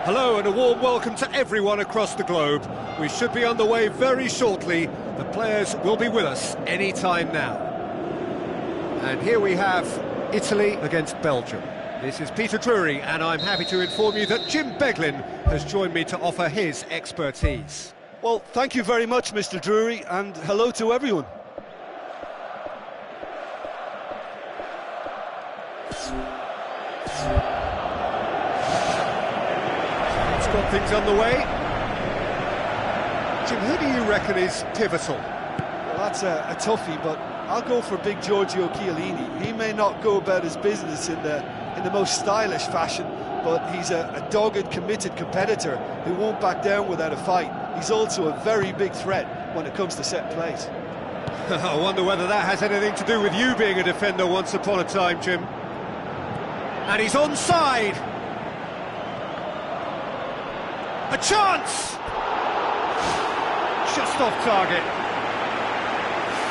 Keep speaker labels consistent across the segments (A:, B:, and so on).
A: Hello and a warm welcome to everyone across the globe. We should be on the way very shortly. The players will be with us any time now. And here we have Italy against Belgium. This is Peter Drury, and I'm happy to inform you that Jim Beglin has joined me to offer his expertise.
B: Well, thank you very much, Mr. Drury, and hello to everyone.
A: Got things underway. Jim, who do you reckon is pivotal?
B: Well, that's a toughie, but I'll go for big Giorgio Chiellini. He may not go about his business in the most stylish fashion, but he's a dogged, committed competitor who won't back down without a fight. He's also a very big threat when it comes to set plays.
A: I wonder whether that has anything to do with you being a defender once upon a time, Jim. And he's onside. A chance! Just off target.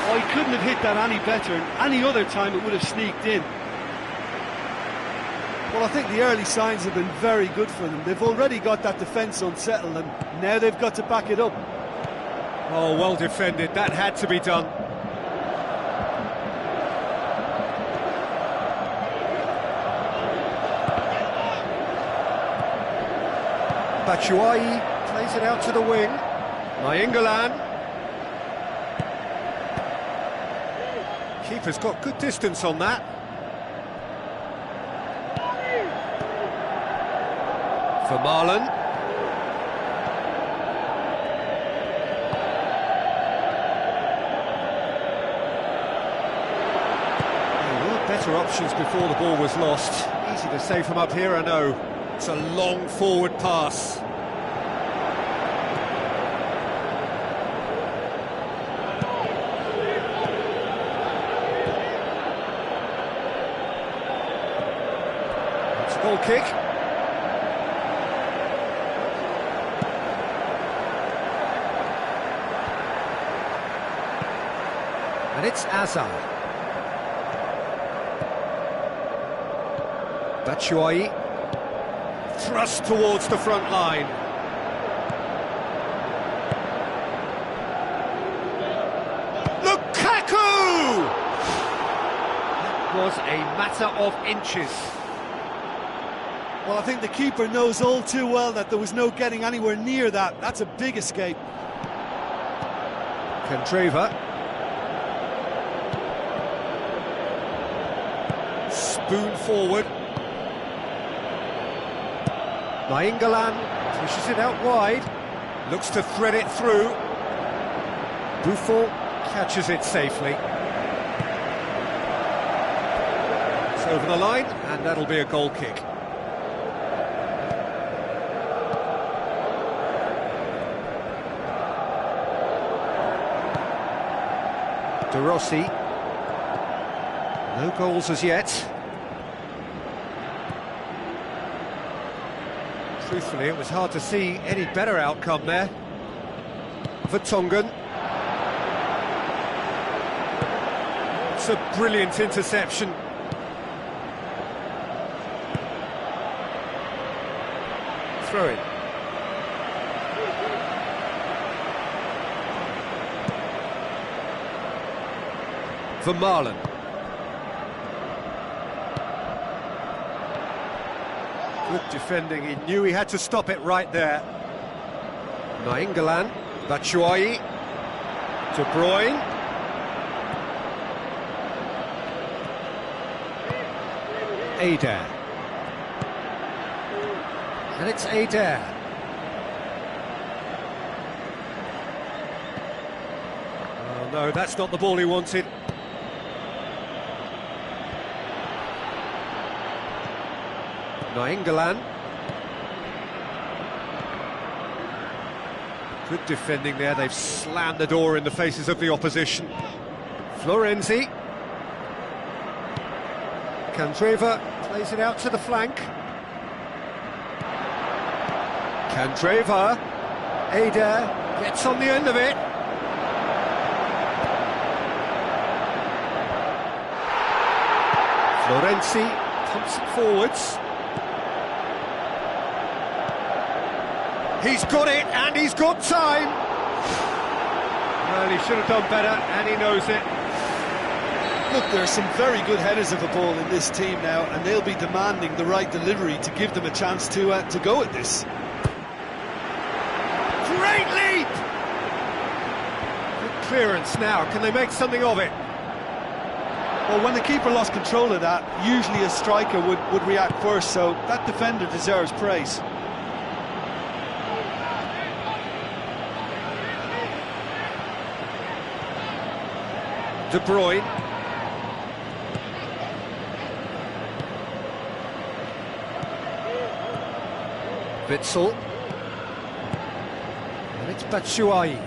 B: Oh, he couldn't have hit that any better, and any other time it would have sneaked in. Well, I think the early signs have been very good for them. They've already got that defence unsettled, and now they've got to back it up.
A: Oh, well defended. That had to be done. Batshuayi plays it out to the wing. Nainggolan. Keeper's got good distance on that. For Marlon. There were better options before the ball was lost. Easy to save from up here, I know. It's a long forward pass. It's a goal kick. And it's Azar. Batshuayi. Thrust towards the front line. Lukaku! That was a matter of inches.
B: Well, I think the keeper knows all too well that there was no getting anywhere near that. That's a big escape.
A: Candreva. Spoon forward. Nainggolan pushes it out wide. Looks to thread it through. Buffon catches it safely. It's over the line, and that'll be a goal kick. De Rossi. No goals as yet. Truthfully, it was hard to see any better outcome there. Vertonghen. It's a brilliant interception. Throw in. Vermaelen. Good defending, he knew he had to stop it right there. Nainggolan, Batshuayi, De Bruyne. Adair. And it's Adair. Oh no, that's not the ball he wanted. Nainggolan. Good defending there, they've slammed the door in the faces of the opposition. Florenzi. Candreva plays it out to the flank. Candreva. Adair gets on the end of it. Florenzi pumps it forwards. He's got it, and he's got time! Well, he should have done better, and he knows it.
B: Look, there are some very good headers of a ball in this team now, and they'll be demanding the right delivery to give them a chance to go at this.
A: Great leap! Good clearance now, can they make something of it?
B: Well, when the keeper lost control of that, usually a striker would react first, so that defender deserves praise.
A: De Bruyne. Witsel. And it's Batshuayi.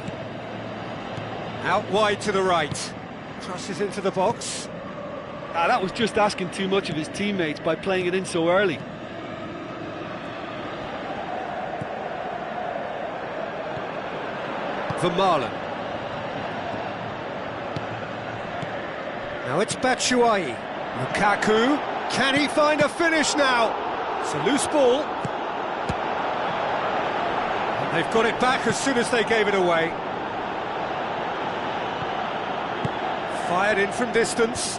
A: Out wide to the right. Crosses into the box.
B: That was just asking too much of his teammates by playing it in so early.
A: Vermaelen. Now it's Batshuayi. Lukaku. Can he find a finish now? It's a loose ball. And they've got it back as soon as they gave it away. Fired in from distance.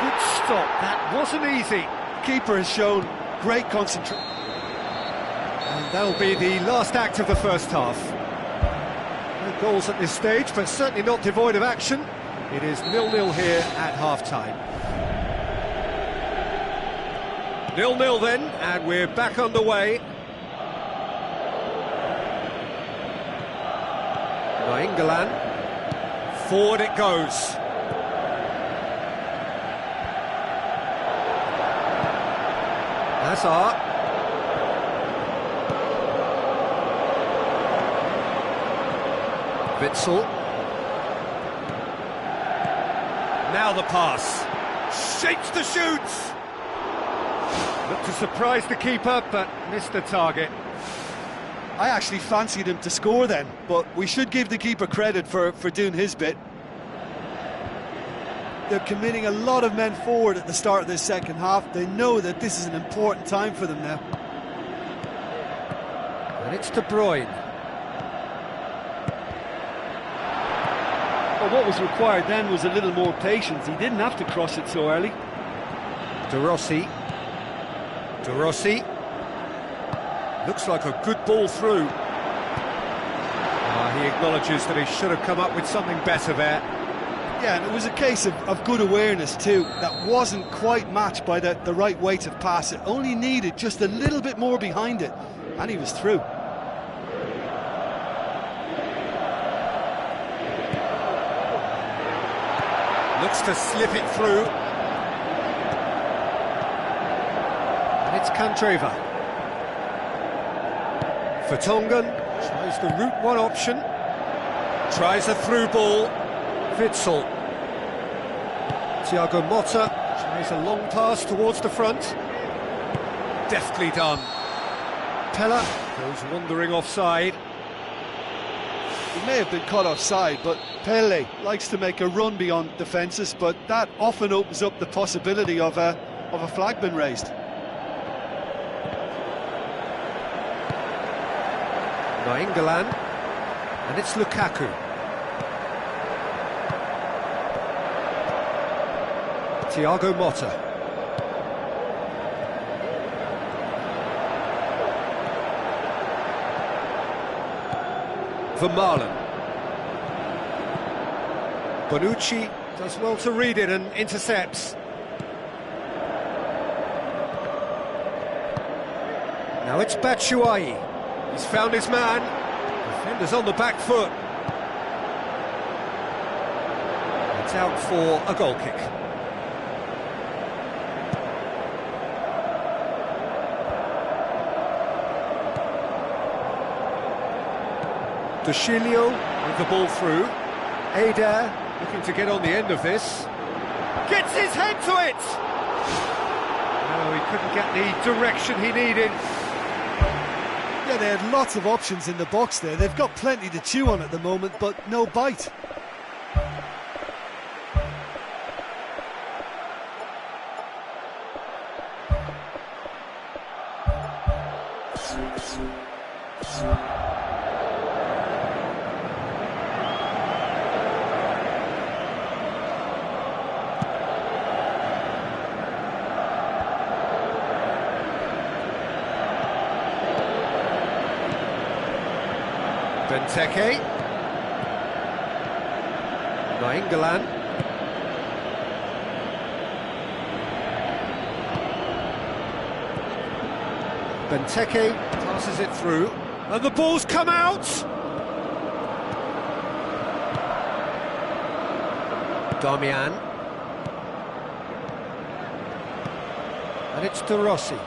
A: Good stop. That wasn't easy.
B: Keeper has shown great concentration.
A: And that'll be the last act of the first half. No goals at this stage, but certainly not devoid of action. It is 0-0 here at half-time. 0-0 then, and we're back underway. Nainggolan. Forward it goes. Azar. Witsel. Now the pass. Shapes the shoots. Looked to surprise the keeper, but missed the target.
B: I actually fancied him to score then, but we should give the keeper credit for doing his bit. they're committing a lot of men forward at the start of this second half. They know that this is an important time for them now.
A: And it's De Bruyne.
B: Well, what was required then was a little more patience. He didn't have to cross it so early.
A: De Rossi. De Rossi. Looks like a good ball through. He acknowledges that he should have come up with something better there.
B: Yeah, and it was a case of good awareness too. That wasn't quite matched by the right weight of pass. It only needed just a little bit more behind it, and he was through.
A: Looks to slip it through. And it's Candreva. Vertonghen tries the route one option. Tries a through ball. Witsel. Thiago Motta tries a long pass towards the front. Deftly done. Pella goes wandering offside.
B: He may have been caught offside, but Pele likes to make a run beyond defences, but that often opens up the possibility of a flag being raised.
A: Nainggolan, and it's Lukaku. Thiago Motta. Vermaelen. Bonucci does well to read it and intercepts. Now it's Batshuayi. He's found his man. Defender's on the back foot. It's out for a goal kick. De Chilio with the ball through. Eder looking to get on the end of this. Gets his head to it! No, he couldn't get the direction he needed.
B: Yeah, they had lots of options in the box there. They've got plenty to chew on at the moment, but no bite.
A: Benteke. Nainggolan. Benteke passes it through, and the ball's come out! Damian. And it's De Rossi.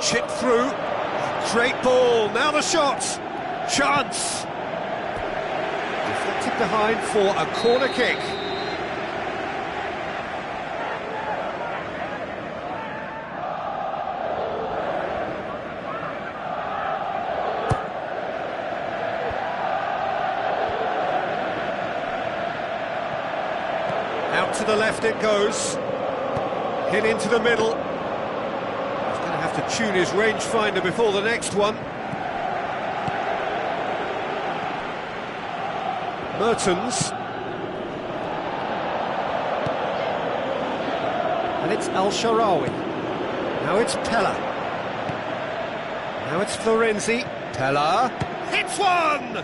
A: Chip through. Great ball, now the shot! Chance! Deflected behind for a corner kick. Out to the left it goes. Hit into the middle. To tune his rangefinder before the next one. Mertens. And it's El Shaarawy. Now it's Pella. Now it's Florenzi. Pella hits one!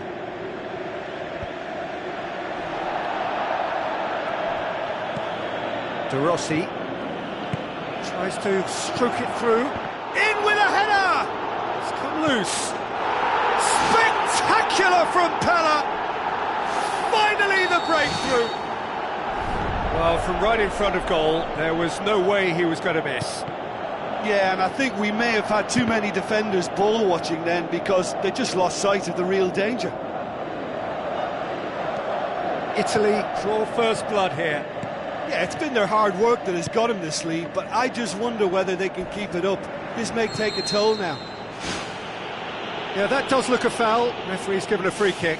A: De Rossi tries to stroke it through. In with a header! It's come loose. Spectacular from Pella! Finally the breakthrough! Well, from right in front of goal, there was no way he was going to miss.
B: Yeah, and I think we may have had too many defenders ball watching then, because they just lost sight of the real danger.
A: Italy draw first blood here.
B: Yeah, it's been their hard work that has got them this lead, but I just wonder whether they can keep it up. This may take a toll now.
A: Yeah, that does look a foul. Referee's given a free kick.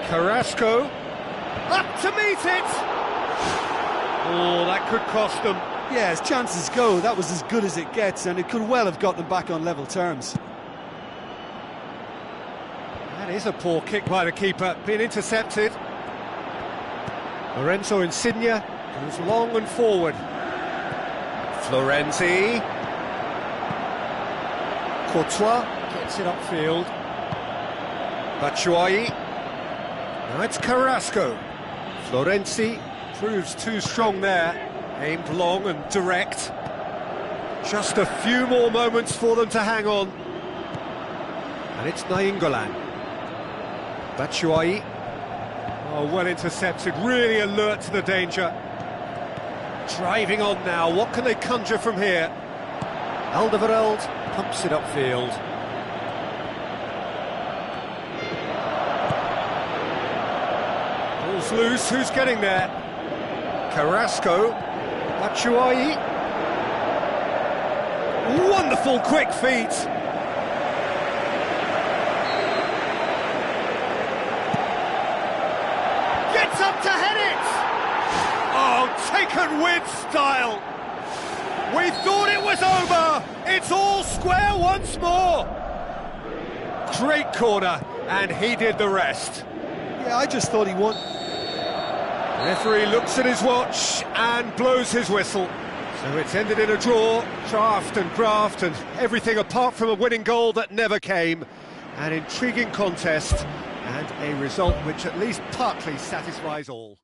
A: Carrasco, up to meet it! Oh, that could cost them.
B: Yeah, as chances go, that was as good as it gets, and it could well have got them back on level terms.
A: That is a poor kick by the keeper, being intercepted. Lorenzo Insigne goes long and forward. Florenzi. Courtois gets it upfield. Batshuayi. Now it's Carrasco. Florenzi proves too strong there. Aimed long and direct. Just a few more moments for them to hang on. And it's Nainggolan. Batshuayi. Oh, well intercepted, really alert to the danger. Driving on now, what can they conjure from here? Alderweireld pumps it upfield. Ball's loose, who's getting there? Carrasco, Batshuayi. Wonderful quick feet. Gets up to head it! Oh, taken with style. We thought it was over. It's all square once more. Great corner, and he did the rest.
B: Yeah, I just thought he won.
A: Referee looks at his watch and blows his whistle. So it's ended in a draw, draft and graft and everything apart from a winning goal that never came. An intriguing contest and a result which at least partly satisfies all.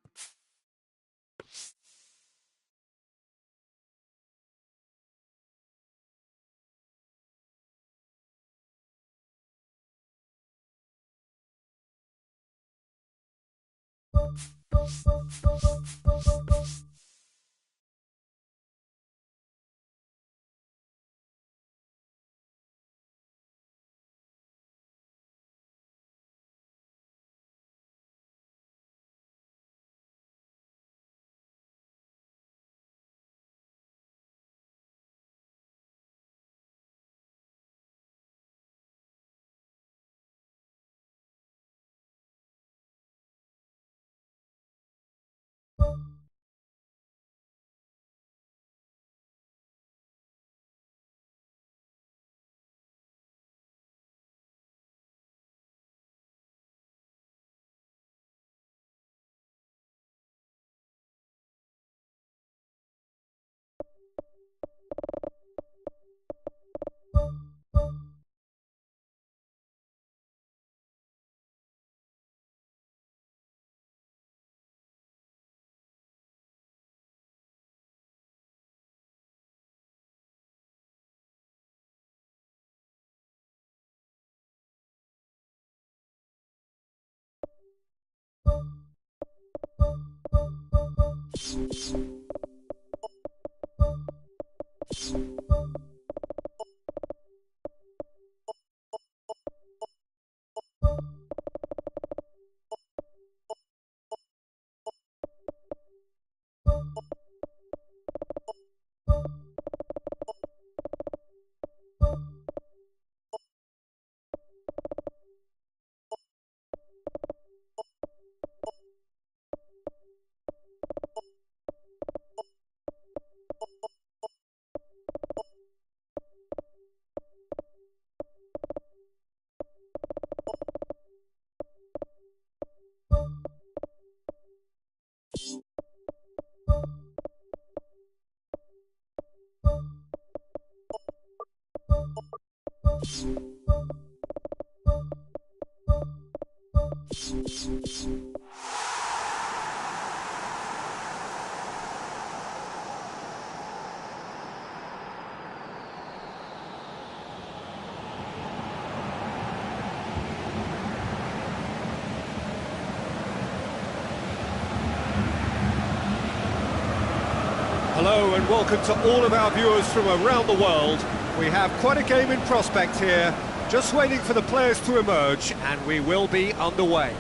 A: Hello and welcome to all of our viewers from around the world. We have quite a game in prospect here, just waiting for the players to emerge, and we will be underway.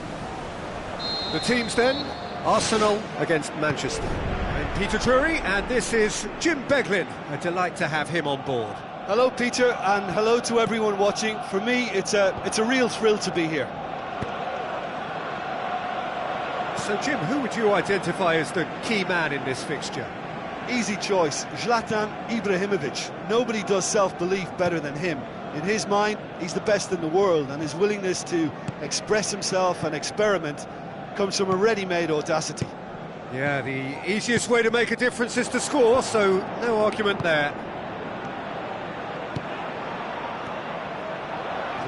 A: The teams then, Arsenal against Manchester. I'm Peter Drury, and this is Jim Beglin. A delight to have him on board.
B: Hello, Peter, and hello to everyone watching. For me, it's a real thrill to be here.
A: So, Jim, who would you identify as the key man in this fixture?
B: Easy choice, Zlatan Ibrahimovic. Nobody does self-belief better than him. In his mind, he's the best in the world, and his willingness to express himself and experiment comes from a ready-made audacity.
A: Yeah, the easiest way to make a difference is to score, so no argument there.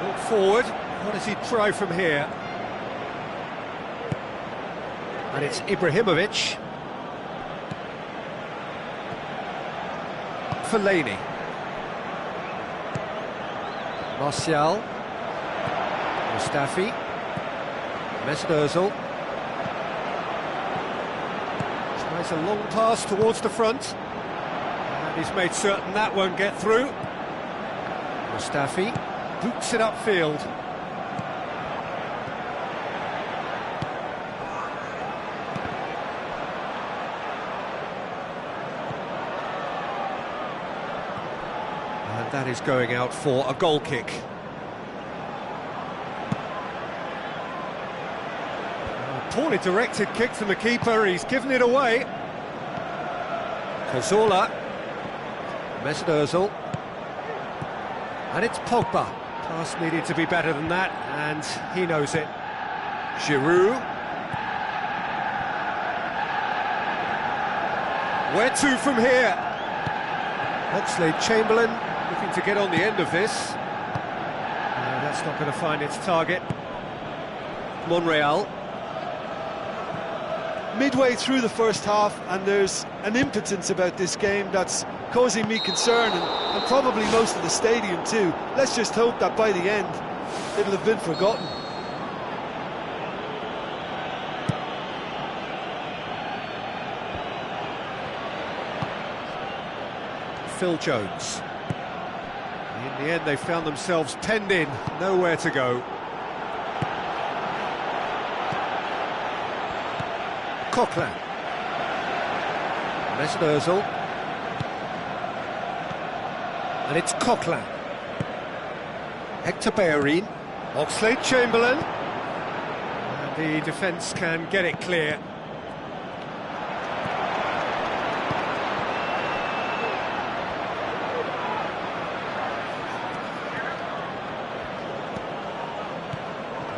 A: Look forward, what does he try from here? And it's Ibrahimovic. Fellaini. Martial. Mustafi. Mesut Ozil. Tries a long pass towards the front. And he's made certain that won't get through. Mustafi boots it upfield. And that is going out for a goal kick. Poorly directed kick from the keeper, he's given it away. Cazorla, Mesut Ozil, and it's Pogba. Pass needed to be better than that, and he knows it. Giroud. Where to from here? Oxlade-Chamberlain looking to get on the end of this. That's not going to find its target. Monreal.
B: Midway through the first half, and there's an impotence about this game that's causing me concern, and probably most of the stadium too. Let's just hope that by the end it'll have been forgotten.
A: Phil Jones. In the end they found themselves penned in, nowhere to go. Coquelin. Mesut Ozil. And it's Coquelin. Hector Bellerin. Oxlade-Chamberlain. And the defence can get it clear.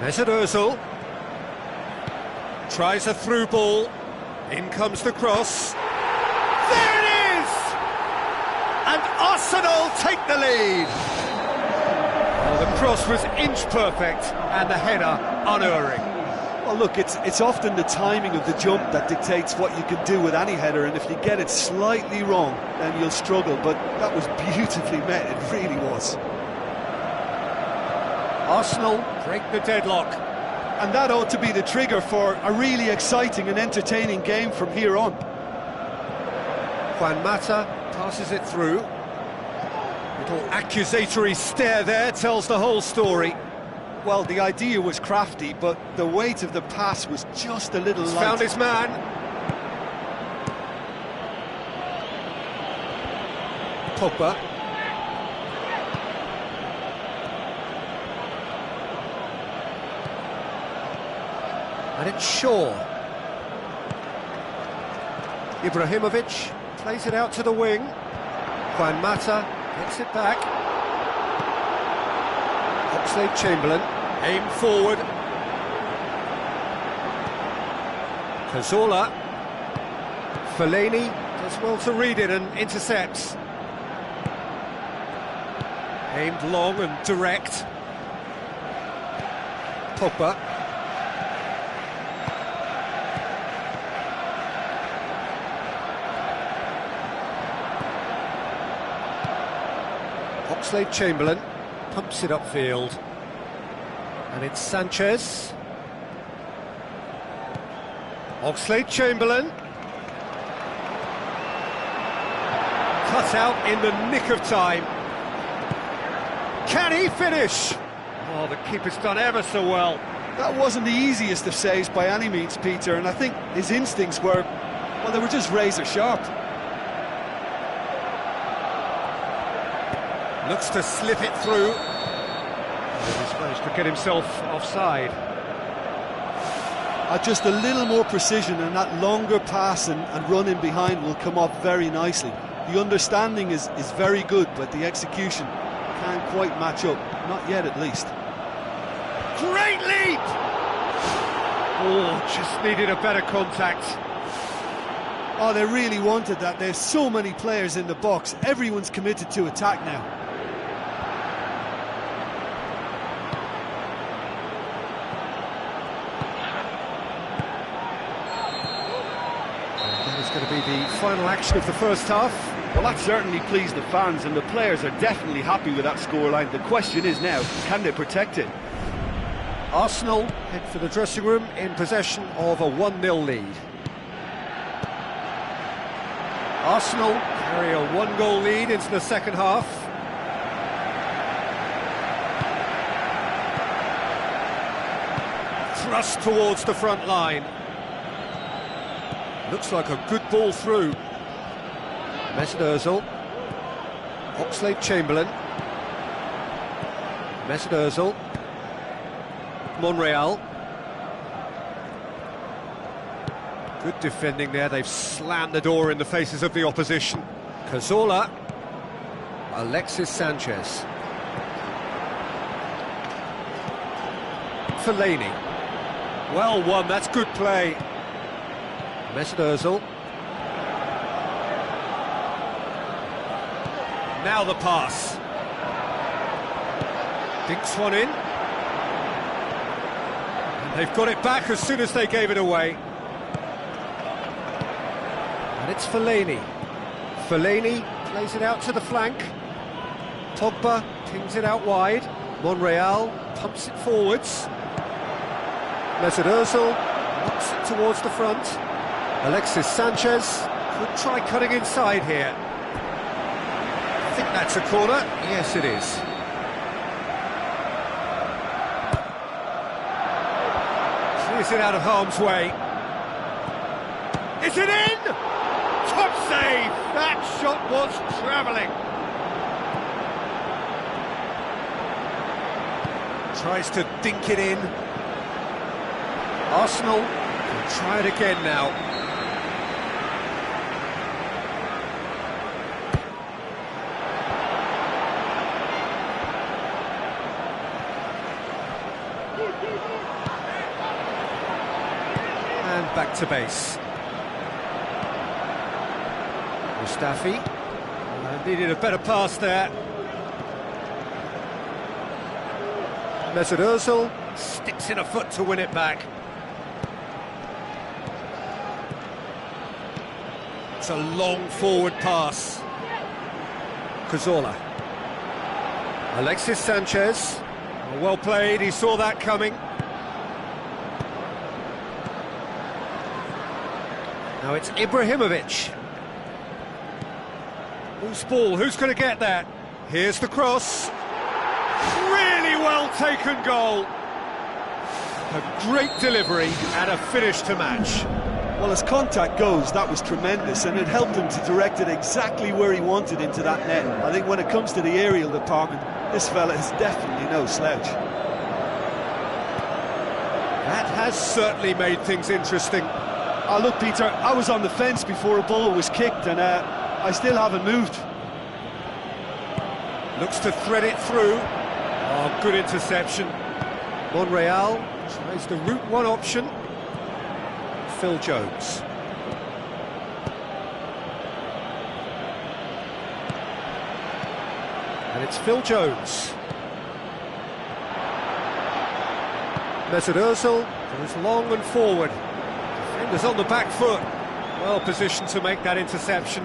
A: Mesut Ozil. Tries a through ball, in comes the cross. There it is! And Arsenal take the lead! Oh, the cross was inch perfect, and the header unerring.
B: Well, look, it's often the timing of the jump that dictates what you can do with any header, and if you get it slightly wrong, then you'll struggle, but that was beautifully met, it really was.
A: Arsenal break the deadlock.
B: And that ought to be the trigger for a really exciting and entertaining game from here on.
A: Juan Mata passes it through. Little accusatory stare there tells the whole story.
B: Well, the idea was crafty, but the weight of the pass was just a little light.
A: He's found his man. Pogba. And it's Shaw. Ibrahimovic plays it out to the wing. Juan Mata gets it back. Oxlade-Chamberlain, aim forward. Cazorla. Fellaini does well to read it and intercepts. Aimed long and direct. Pogba. Oxlade-Chamberlain pumps it upfield, and it's Sanchez. Oxlade-Chamberlain cut out in the nick of time. Can he finish? Oh, the keeper's done ever so well.
B: That wasn't the easiest of saves by any means, Peter, and I think his instincts were, well, they were just razor sharp.
A: Looks to slip it through. He's managed to get himself offside.
B: Just a little more precision, and that longer pass and run in behind will come off very nicely. The understanding is very good, but the execution can't quite match up. Not yet, at least.
A: Great leap! Oh, just needed a better contact.
B: Oh, they really wanted that. There's so many players in the box. Everyone's committed to attack now.
A: That is going to be the final action of the first half.
C: Well, that certainly pleased the fans, and the players are definitely happy with that scoreline. The question is now, can they protect it?
A: Arsenal head for the dressing room in possession of a 1-0 lead. Arsenal carry a 1-goal lead into the second half. Thrust towards the front line. Looks like a good ball through. Mesut Ozil. Oxlade-Chamberlain. Mesut Ozil. Monreal. Good defending there, they've slammed the door in the faces of the opposition. Cazorla. Alexis Sanchez. Fellaini. Well won, that's good play. Mesut Ozil. Now the pass. Dinks one in. And they've got it back as soon as they gave it away. And it's Fellaini. Fellaini plays it out to the flank. Pogba pings it out wide. Monreal pumps it forwards. Mesut Ozil knocks it towards the front. Alexis Sanchez could try cutting inside here. I think that's a corner. Yes, it is. Clears it out of harm's way. Is it in? Top save! That shot was travelling. Tries to dink it in. Arsenal can try it again now. And back to base. Mustafi needed a better pass there. Mesut Ozil sticks in a foot to win it back. It's a long forward pass. Cazorla. Alexis Sanchez. Well played, he saw that coming. Now it's Ibrahimovic. Loose ball, who's going to get that? Here's the cross. Really well taken goal. A great delivery and a finish to match.
B: Well, as contact goes, that was tremendous, and it helped him to direct it exactly where he wanted into that net. I think when it comes to the aerial department, this fella is definitely no slouch.
A: That has certainly made things interesting.
B: Oh, look, Peter, I was on the fence before a ball was kicked, and I still haven't moved.
A: Looks to thread it through. Oh, good interception. Monreal tries the route one option. Phil Jones. And it's Phil Jones. Mesut Ozil goes long and forward. Defenders on the back foot. Well positioned to make that interception.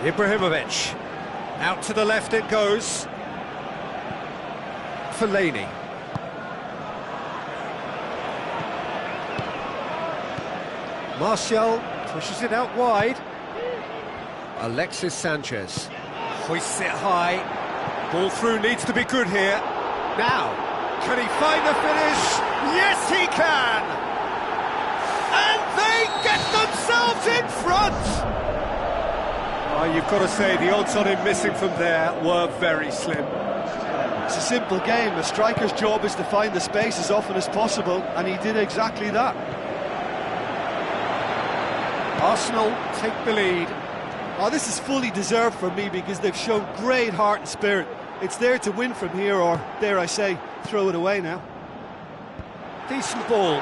A: Ibrahimovic. Out to the left it goes. Fellaini. Martial pushes it out wide. Alexis Sanchez hoists it high. Ball through needs to be good here. Now, can he find the finish? Yes, he can! And they get themselves in front! Oh, you've got to say, the odds on him missing from there were very slim.
B: It's a simple game. A striker's job is to find the space as often as possible, and he did exactly that.
A: Arsenal take the lead.
B: Oh, this is fully deserved for me because they've shown great heart and spirit. It's there to win from here, or, dare I say, throw it away now.
A: Decent ball.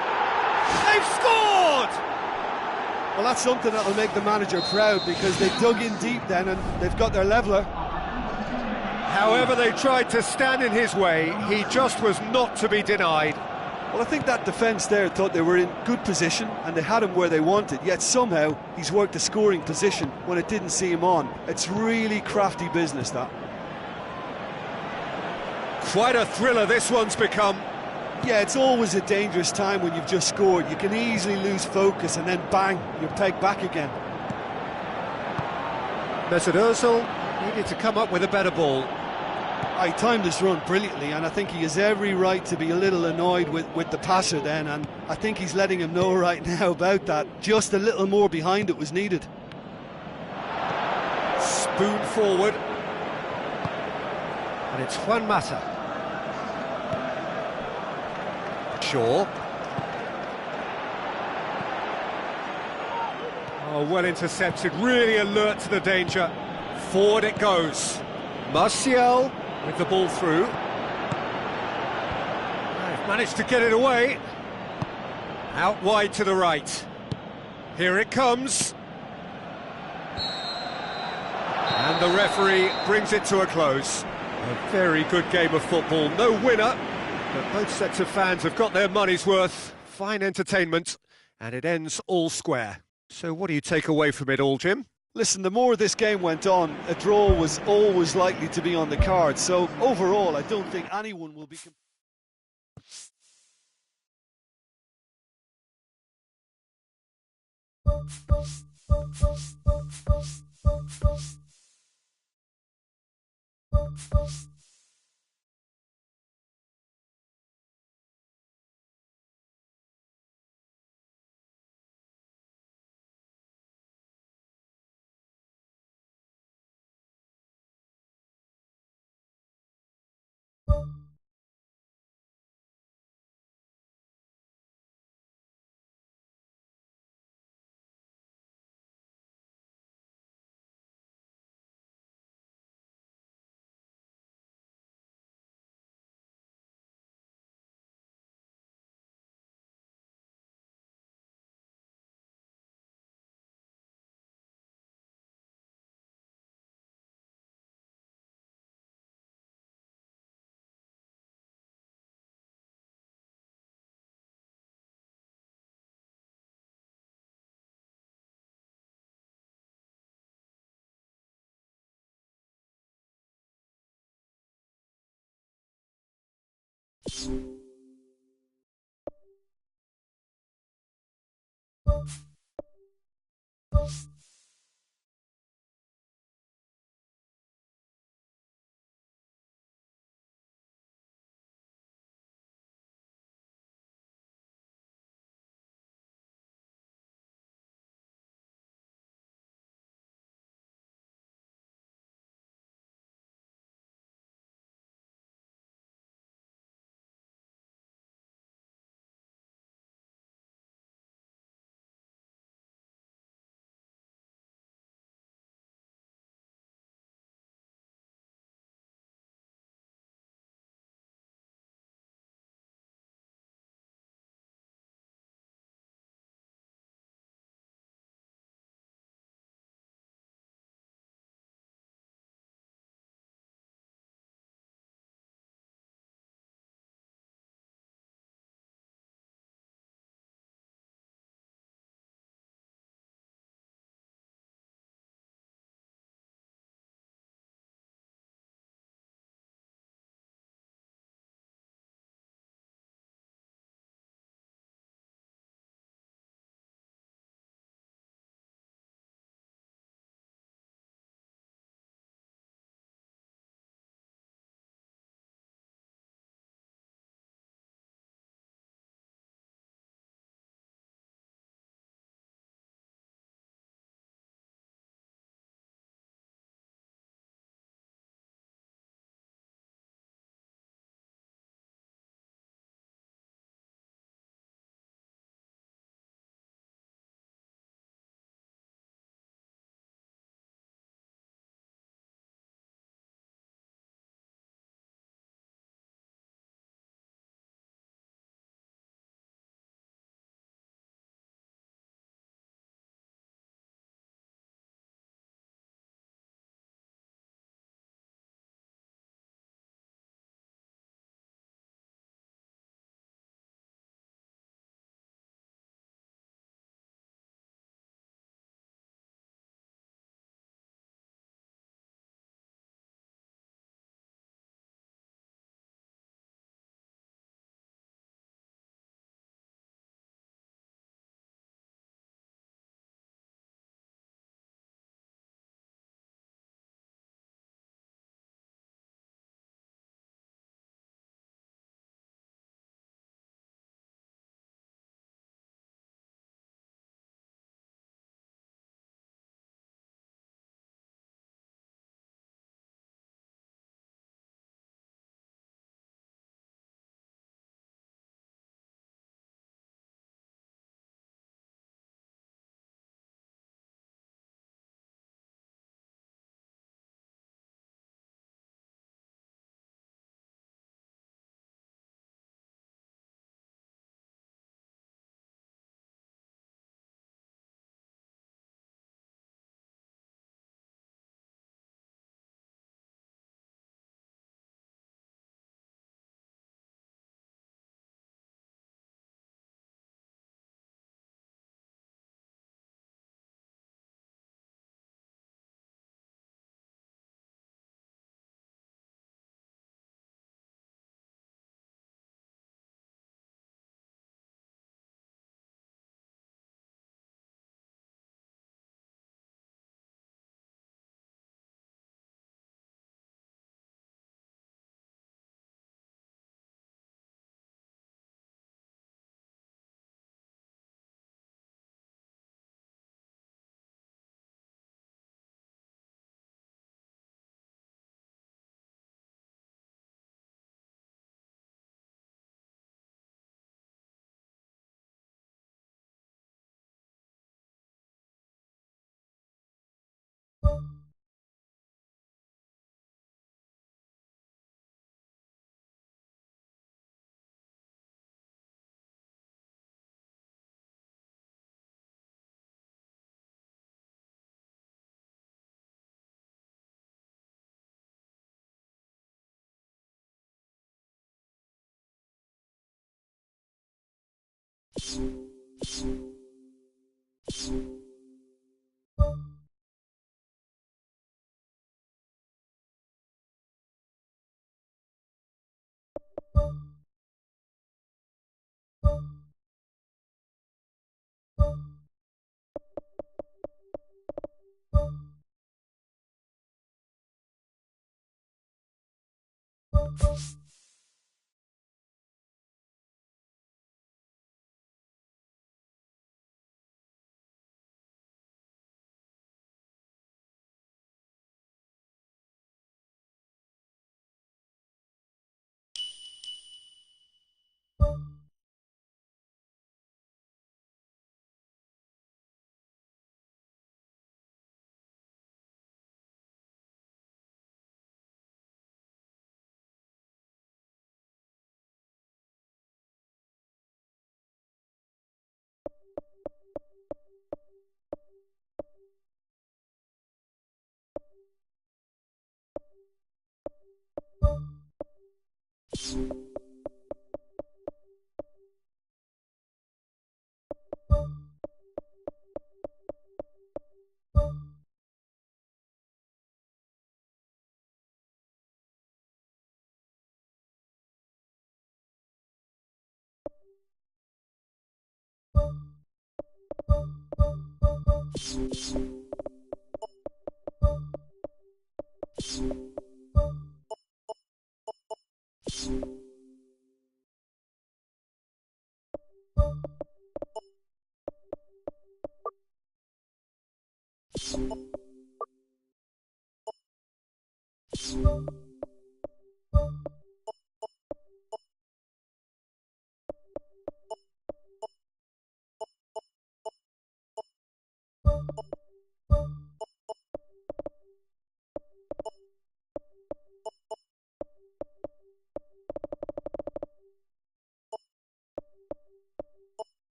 A: They've scored!
B: Well, that's something that'll make the manager proud, because they dug in deep then and they've got their leveller.
A: However they tried to stand in his way, he just was not to be denied.
B: Well, I think that defence there thought they were in good position and they had him where they wanted, yet somehow he's worked a scoring position when it didn't see him on. It's really crafty business, that.
A: Quite a thriller this one's become.
B: Yeah, it's always a dangerous time when you've just scored. You can easily lose focus and then bang, you're pegged back again.
A: Mesut Ozil needed to come up with a better ball.
B: He timed this run brilliantly, and I think he has every right to be a little annoyed with the passer then, and I think he's letting him know right now about that. Just a little more behind it was needed.
A: Spoon forward. And it's Juan Mata. Shaw. Oh, well intercepted, really alert to the danger. Forward it goes. Martial with the ball through. They've managed to get it away. Out wide to the right. Here it comes. And the referee brings it to a close. A very good game of football. No winner, but both sets of fans have got their money's worth. Fine entertainment, and it ends all square. So what do you take away from it all, Jim?
B: Listen, the more this game went on, a draw was always likely to be on the card. So overall, I don't think anyone will be...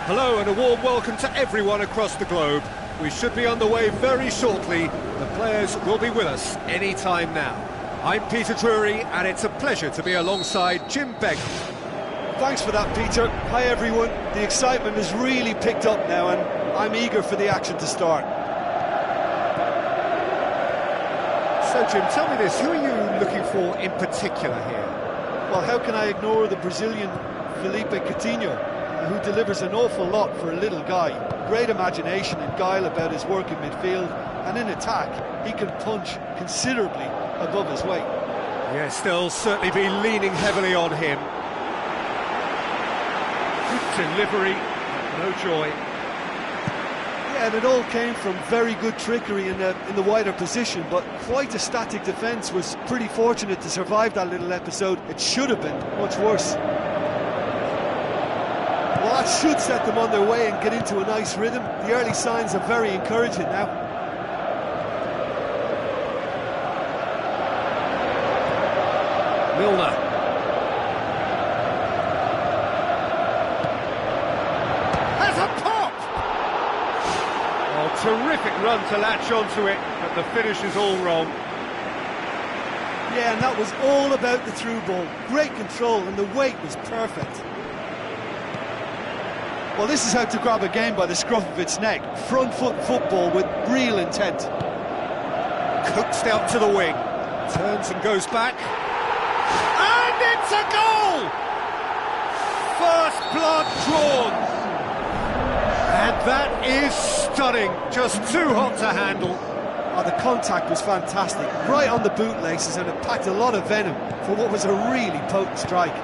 A: Hello and a warm welcome to everyone across the globe. We should be on the way very shortly. The players will be with us any time now. I'm Peter Drury and it's a pleasure to be alongside Jim Begg.
B: Thanks for that, Peter. Hi everyone. The excitement has really picked up now and I'm eager for the action to start.
A: So Jim, tell me this, who are you looking for in particular here?
B: Well, how can I ignore the Brazilian Felipe Coutinho, who delivers an awful lot for a little guy. Great imagination and guile about his work in midfield, and in attack, he can punch considerably above his weight.
A: Yes, they'll certainly be leaning heavily on him. Good delivery, no joy.
B: Yeah, and it all came from very good trickery in the wider position, but quite a static defence. Was pretty fortunate to survive that little episode. It should have been much worse. Well, that should set them on their way and get into a nice rhythm. The early signs are very encouraging now.
A: Milner. Has a pop! Oh, terrific run to latch onto it, but the finish is all wrong.
B: Yeah, and that was all about the through ball. Great control, and the weight was perfect. Well, this is how to grab a game by the scruff of its neck. Front foot football with real intent.
A: Coaxed out to the wing. Turns and goes back. And it's a goal! First blood drawn. And that is stunning. Just too hot to handle.
B: Oh, the contact was fantastic. Right on the bootlaces, and it packed a lot of venom for what was a really potent strike.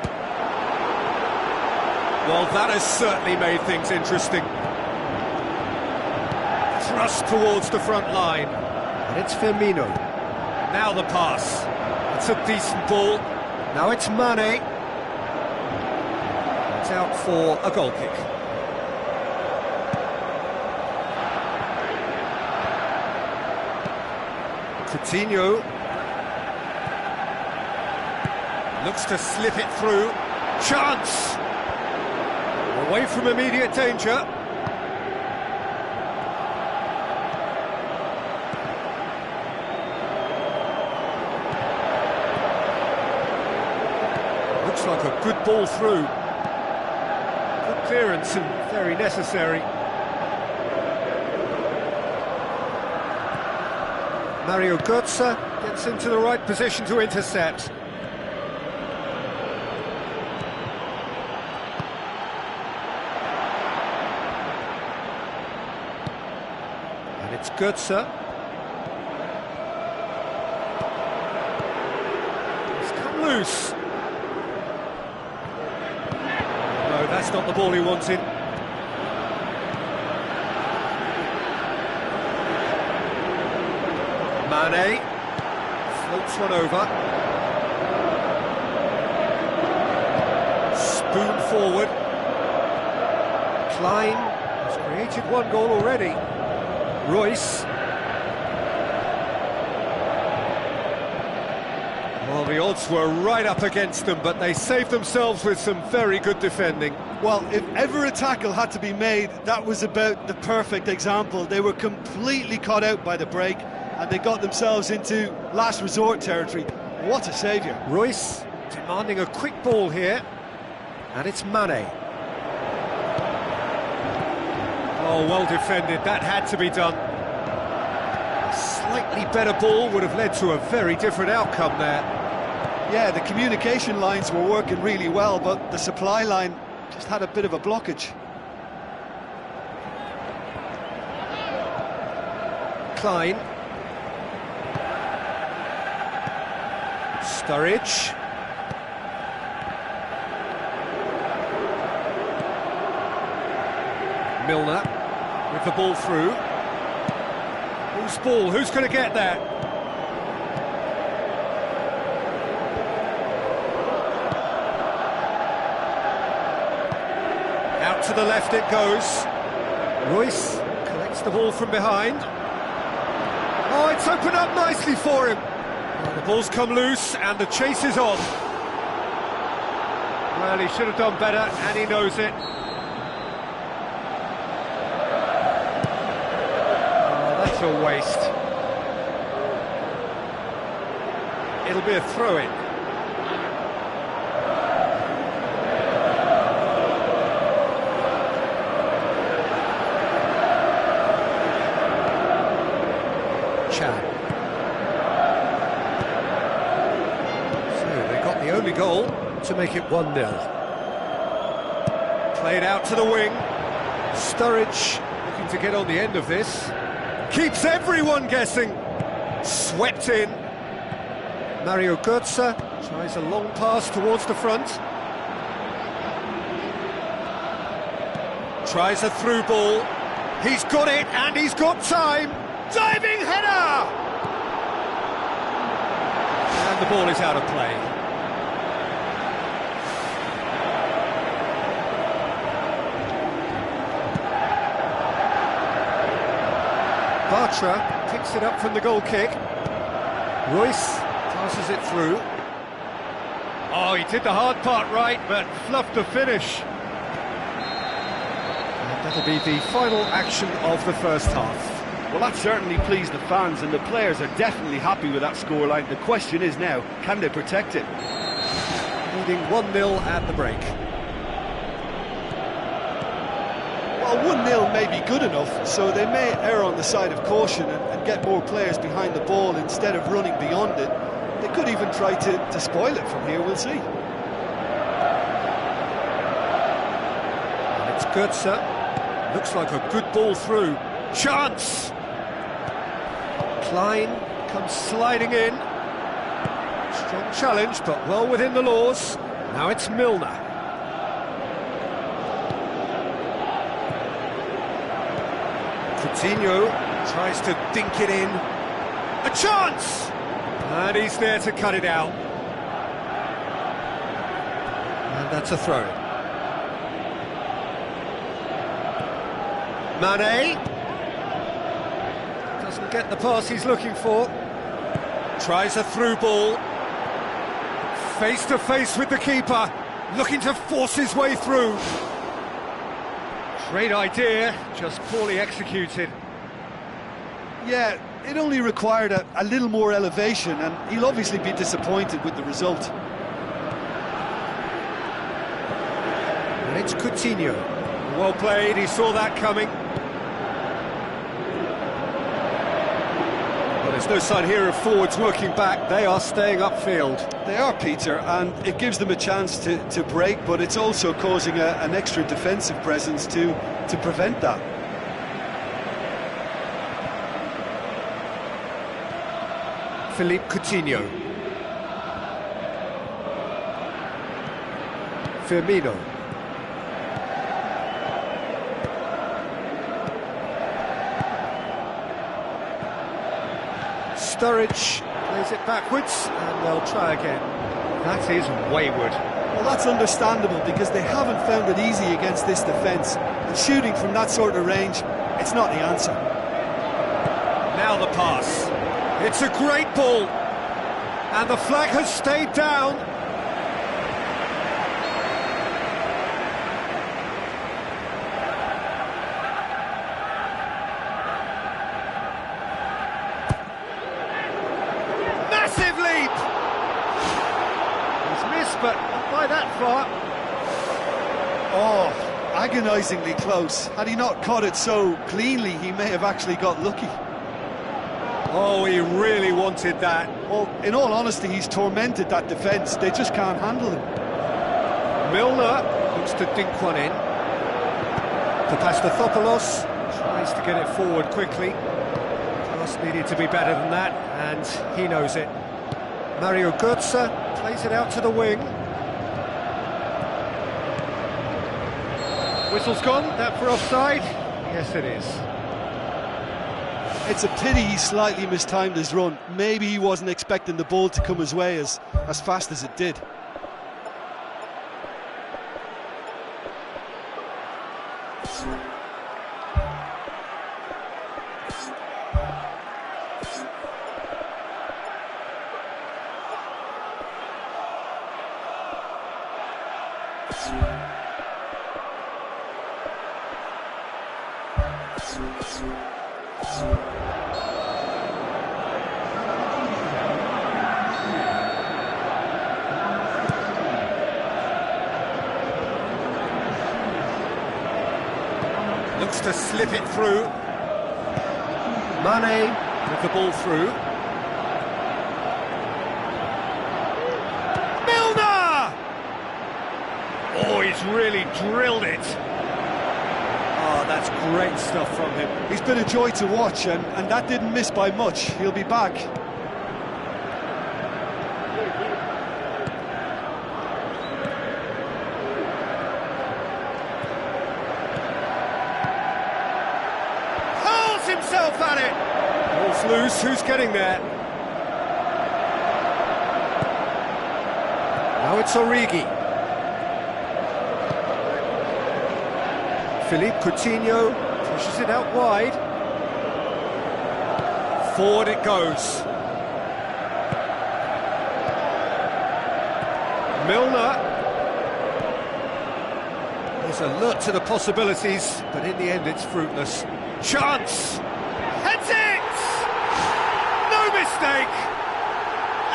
A: Well, that has certainly made things interesting. Thrust towards the front line. And it's Firmino. Now the pass. It's a decent ball. Now it's Mane. It's out for a goal kick. Coutinho looks to slip it through. Chance! Away from immediate danger. Looks like a good ball through. Good clearance and very necessary. Mario Götze gets into the right position to intercept. And it's Götze. It's come loose. No, that's not the ball he wanted. Mane floats one over. Spoon forward. Klein has created one goal already. Royce. Well, the odds were right up against them, but they saved themselves with some very good defending.
B: Well, if ever a tackle had to be made, that was about the perfect example. They were completely caught out by the break, and they got themselves into last resort territory. What a saviour.
A: Royce demanding a quick ball here, and it's Mane. Oh, well defended, that had to be done. A slightly better ball would have led to a very different outcome there.
B: Yeah, the communication lines were working really well, but the supply line just had a bit of a blockage.
A: Klein. Sturridge. Milner with the ball through. Whose ball? Who's going to get that? Out to the left it goes. Royce collects the ball from behind. Oh, it's opened up nicely for him. Well, the ball's come loose and the chase is on. Well, he should have done better and he knows it. Oh, that's a waste. It'll be a throw-in. Only goal to make it 1-0. Played out to the wing. Sturridge looking to get on the end of this. Keeps everyone guessing. Swept in. Mario Götze tries a long pass towards the front. Tries a through ball. He's got it and he's got time. Diving header! And the ball is out of play. Bartra picks it up from the goal kick. Royce passes it through. Oh, he did the hard part right, but fluffed the finish. And that'll be the final action of the first half.
C: Well, that certainly pleased the fans, and the players are definitely happy with that scoreline. The question is now, can they protect it?
A: Leading 1-0 at the break.
B: Well, 1-0 may be good enough, so they may err on the side of caution and get more players behind the ball instead of running beyond it. They could even try to spoil it from here, we'll see.
A: And it's Götze. Looks like a good ball through. Chance! Klein comes sliding in. Strong challenge, but well within the laws. Now it's Milner. Coutinho tries to dink it in. A chance! And he's there to cut it out. And that's a throw-in. Mane. Doesn't get the pass he's looking for. Tries a through ball. Face to face with the keeper. Looking to force his way through. Great idea, just poorly executed.
B: Yeah, it only required a little more elevation, and he'll obviously be disappointed with the result.
A: And it's Coutinho. Well played, he saw that coming. Well, there's no sign here of forwards working back, they are staying upfield.
B: They are, Peter, and it gives them a chance to break, but it's also causing an extra defensive presence to prevent that.
A: Philippe Coutinho. Firmino. Sturridge plays it backwards, and they'll try again. That is wayward.
B: Well, that's understandable, because they haven't found it easy against this defence. And shooting from that sort of range, it's not the answer.
A: Now the pass. It's a great ball. And the flag has stayed down. Massive leap! He's missed, but not by that far.
B: Oh, agonisingly close. Had he not caught it so cleanly, he may have actually got lucky.
A: Oh, he really wanted that.
B: Well, in all honesty, he's tormented that defence. They just can't handle him.
A: Milner looks to dink one in. Papastathopoulos tries to get it forward quickly. Pass needed to be better than that, and he knows it. Mario Götze plays it out to the wing. Whistle's gone, that for offside? Yes, it is.
B: It's a pity he slightly mistimed his run. Maybe he wasn't expecting the ball to come his way as fast as it did.
A: Looks to slip it through. Mane with the ball through. Milner! Oh, he's really drilled it. Oh, that's great stuff from him.
B: He's been a joy to watch, and that didn't miss by much. He'll be back.
A: Himself at it. Ball's loose, who's getting there? Now it's Origi. Philippe Coutinho pushes it out wide. Forward it goes. Milner. He's alert to the possibilities, but in the end it's fruitless. Chance! Heads it! No mistake!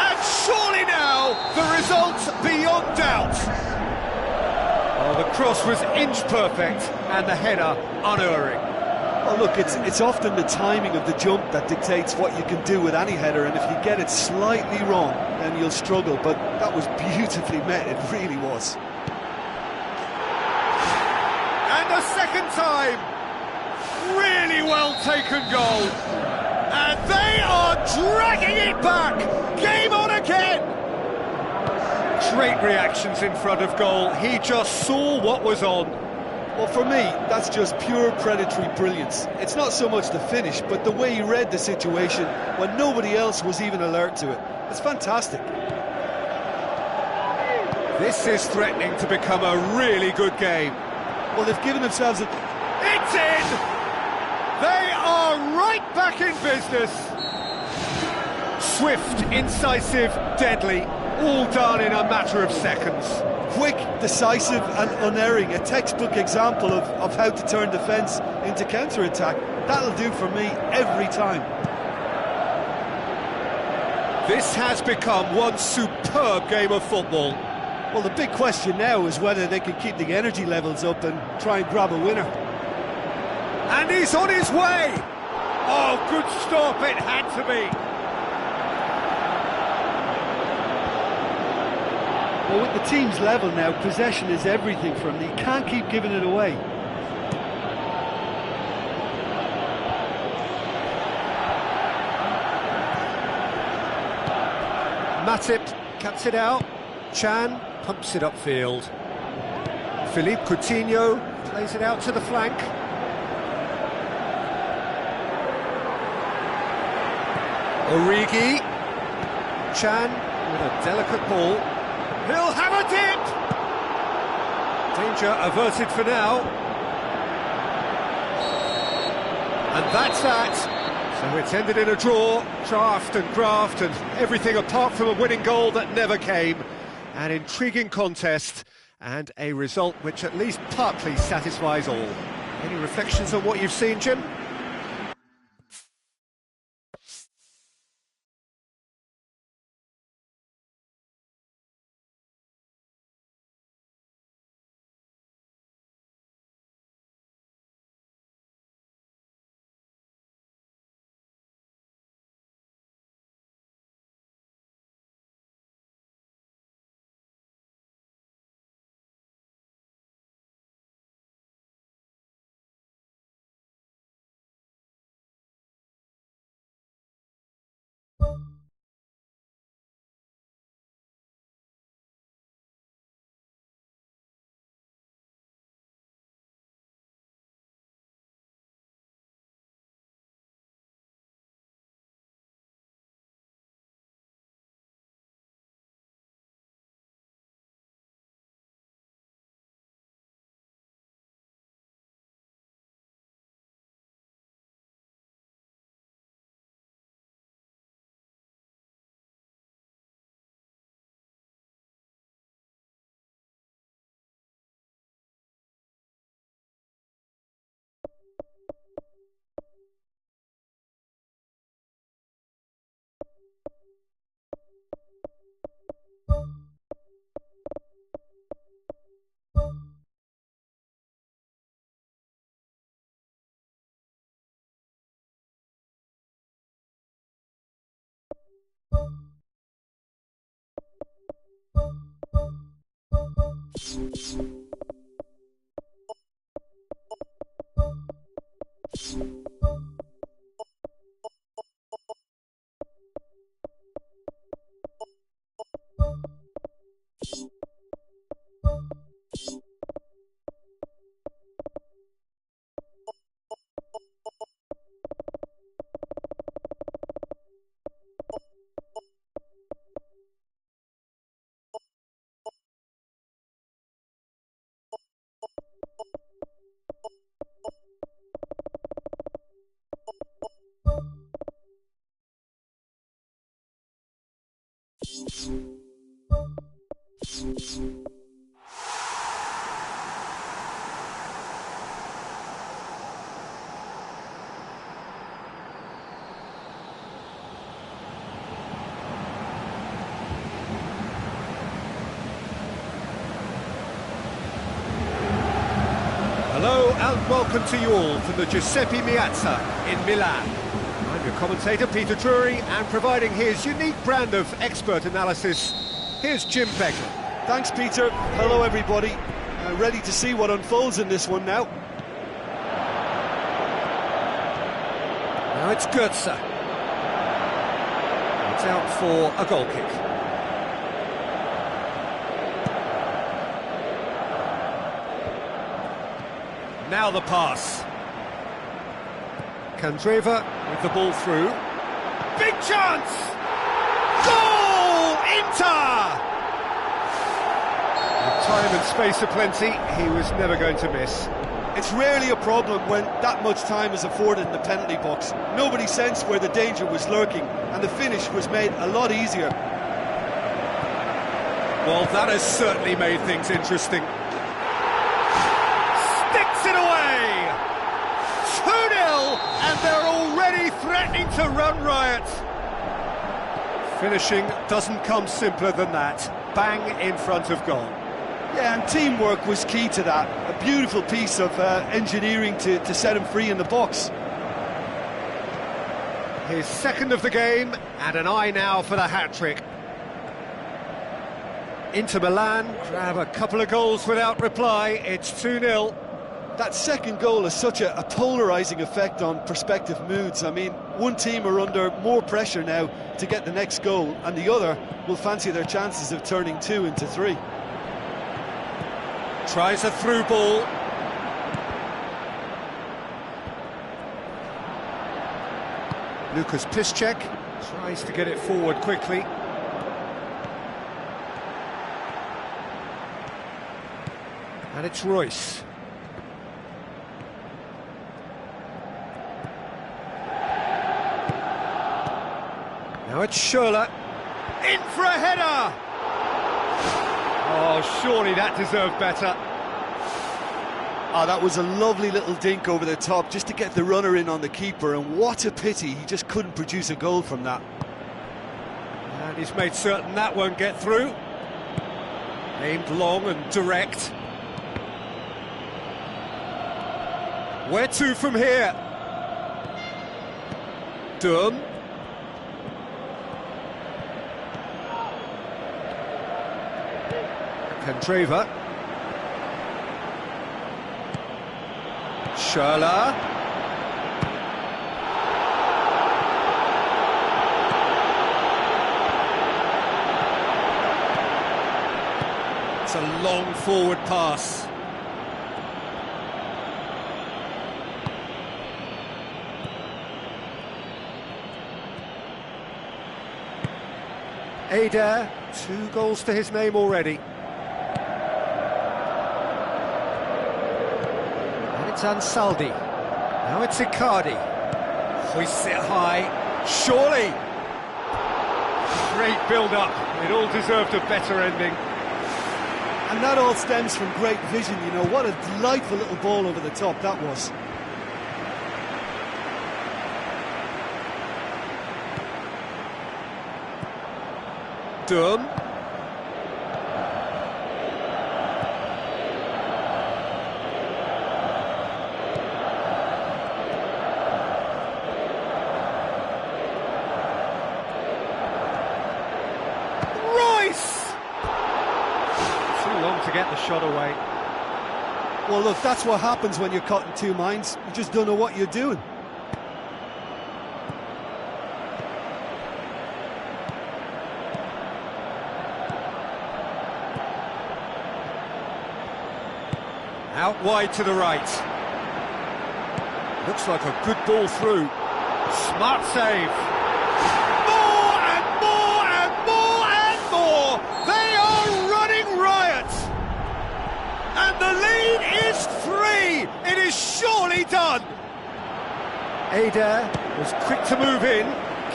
A: And surely now, the result beyond doubt. Oh, the cross was inch perfect, and the header unerring.
B: Well, look, it's often the timing of the jump that dictates what you can do with any header, and if you get it slightly wrong, then you'll struggle, but that was beautifully met, it really was.
A: And a second time! Really well taken goal, and they are dragging it back. Game on again. Great reactions in front of goal. He just saw what was on.
B: Well, for me, that's just pure predatory brilliance. It's not so much the finish, but the way he read the situation when nobody else was even alert to it. It's fantastic.
A: This is threatening to become a really good game.
B: Well, they've given themselves a...
A: It's in! They are right back in business. Swift, incisive, deadly, all done in a matter of seconds.
B: Quick, decisive and unerring, a textbook example of how to turn defence into counter-attack. That'll do for me every time.
A: This has become one superb game of football.
B: Well, the big question now is whether they can keep the energy levels up and try and grab a winner.
A: And he's on his way! Oh, good stop, it had to be.
B: Well, with the team's level now, possession is everything for him. He can't keep giving it away.
A: Matip cuts it out. Chan pumps it upfield. Philippe Coutinho plays it out to the flank. Origi. Chan with a delicate ball. He'll have a dip! Danger averted for now. And that's that. So it's ended in a draw, draft and graft and everything apart from a winning goal that never came. An intriguing contest and a result which at least partly satisfies all. Any reflections on what you've seen, Jim? Hello and welcome to you all from the Giuseppe Meazza in Milan. I'm your commentator Peter Drury, and providing his unique brand of expert analysis, here's Jim Beglin.
B: Thanks, Peter. Hello, everybody. Ready to see what unfolds in this one now.
A: Now it's Goetze. It's out for a goal kick. Now the pass. Candreva with the ball through. Big chance! Goal! Inter! With time and space aplenty, he was never going to miss.
B: It's rarely a problem when that much time is afforded in the penalty box. Nobody sensed where the danger was lurking, and the finish was made a lot easier.
A: Well, that has certainly made things interesting. Sticks it away! 2-0, and they're already threatening to run riot. Finishing doesn't come simpler than that. Bang in front of goal.
B: Yeah, and teamwork was key to that. A beautiful piece of engineering to set him free in the box.
A: His second of the game, and an eye now for the hat-trick. Inter Milan grab a couple of goals without reply. It's 2-0.
B: That second goal has such a polarising effect on prospective moods. I mean, one team are under more pressure now to get the next goal, and the other will fancy their chances of turning 2 into 3.
A: Tries a through ball. Lucas Piszczek tries to get it forward quickly. And it's Royce. Now it's Schürrle. In for a header! Oh, surely that deserved better.
B: Oh, that was a lovely little dink over the top just to get the runner in on the keeper, and what a pity he just couldn't produce a goal from that.
A: And he's made certain that won't get through. Aimed long and direct. Where to from here? Durham. Candreva. Schürrle. It's a long forward pass. Adair, 2 goals to his name already. And it's Ansaldi. Now it's Icardi. Hoists it high. Surely! Great build-up. It all deserved a better ending.
B: And that all stems from great vision, you know. What a delightful little ball over the top that was.
A: Durham. Royce! Too long to get the shot away.
B: Well, look, that's what happens when you're caught in two minds. You just don't know what you're doing.
A: Out wide to the right. Looks like a good ball through. Smart save. More and more and more and more. They are running riot. And the lead is 3. It is surely done. Adair was quick to move in.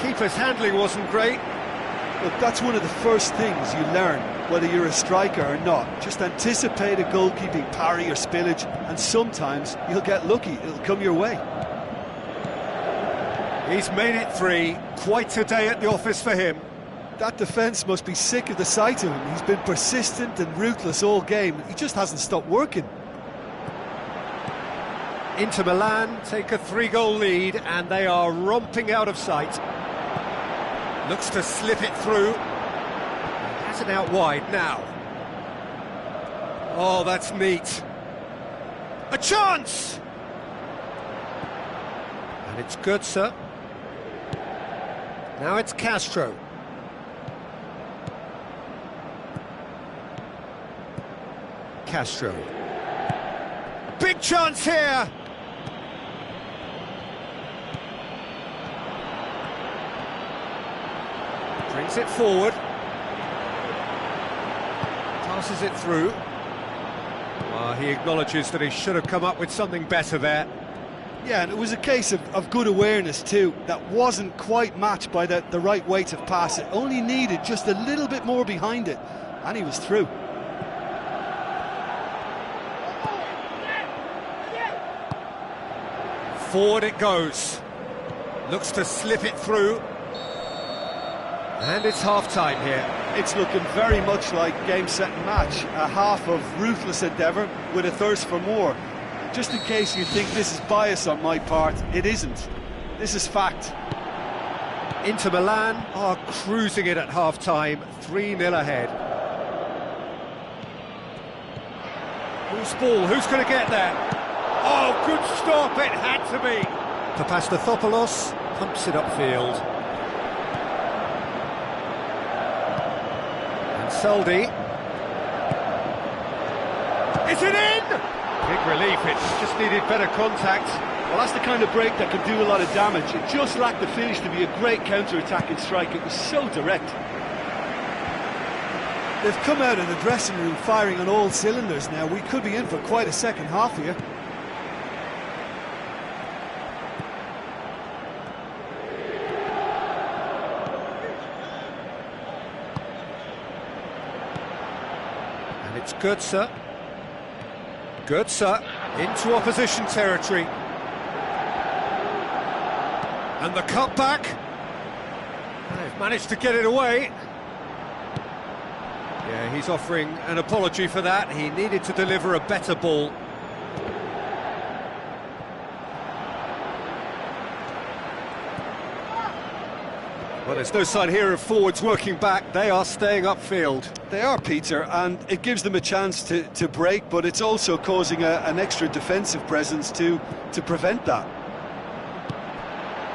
A: Keeper's handling wasn't great.
B: Look, that's one of the first things you learn, whether you're a striker or not. Just anticipate a goalkeeping parry or spillage, and sometimes you'll get lucky. It'll come your way.
A: He's made it 3. Quite a day at the office for him.
B: That defence must be sick of the sight of him. He's been persistent and ruthless all game. He just hasn't stopped working.
A: Inter Milan take a 3-goal lead, and they are romping out of sight. Looks to slip it through. Has it out wide now. Oh, that's neat. A chance! And it's Götze. Now it's Castro. Castro. Big chance here! Brings it forward. Passes it through. He acknowledges that he should have come up with something better there.
B: Yeah, and it was a case of good awareness too. That wasn't quite matched by the right weight of pass. It only needed just a little bit more behind it, and he was through.
A: Forward it goes. Looks to slip it through. And it's half-time here.
B: It's looking very much like game, set and match. A half of ruthless endeavour with a thirst for more. Just in case you think this is bias on my part, it isn't. This is fact.
A: Inter Milan are cruising it at half-time, 3-0 ahead. Who's ball? Who's going to get there? Oh, good stop, it had to be. Papastathopoulos pumps it upfield. And Soldi. Is it in? Big relief, it just needed better contact.
C: Well, that's the kind of break that could do a lot of damage. It just lacked the finish to be a great counter-attacking strike. It was so direct.
B: They've come out of the dressing room firing on all cylinders now. We could be in for quite a second half here.
A: And it's Götze. Götze into opposition territory. And the cutback. They've managed to get it away. Yeah, he's offering an apology for that. He needed to deliver a better ball. Well, there's no sign here of forwards working back. They are staying upfield.
B: They are, Peter, and it gives them a chance to break, but it's also causing an extra defensive presence to prevent that.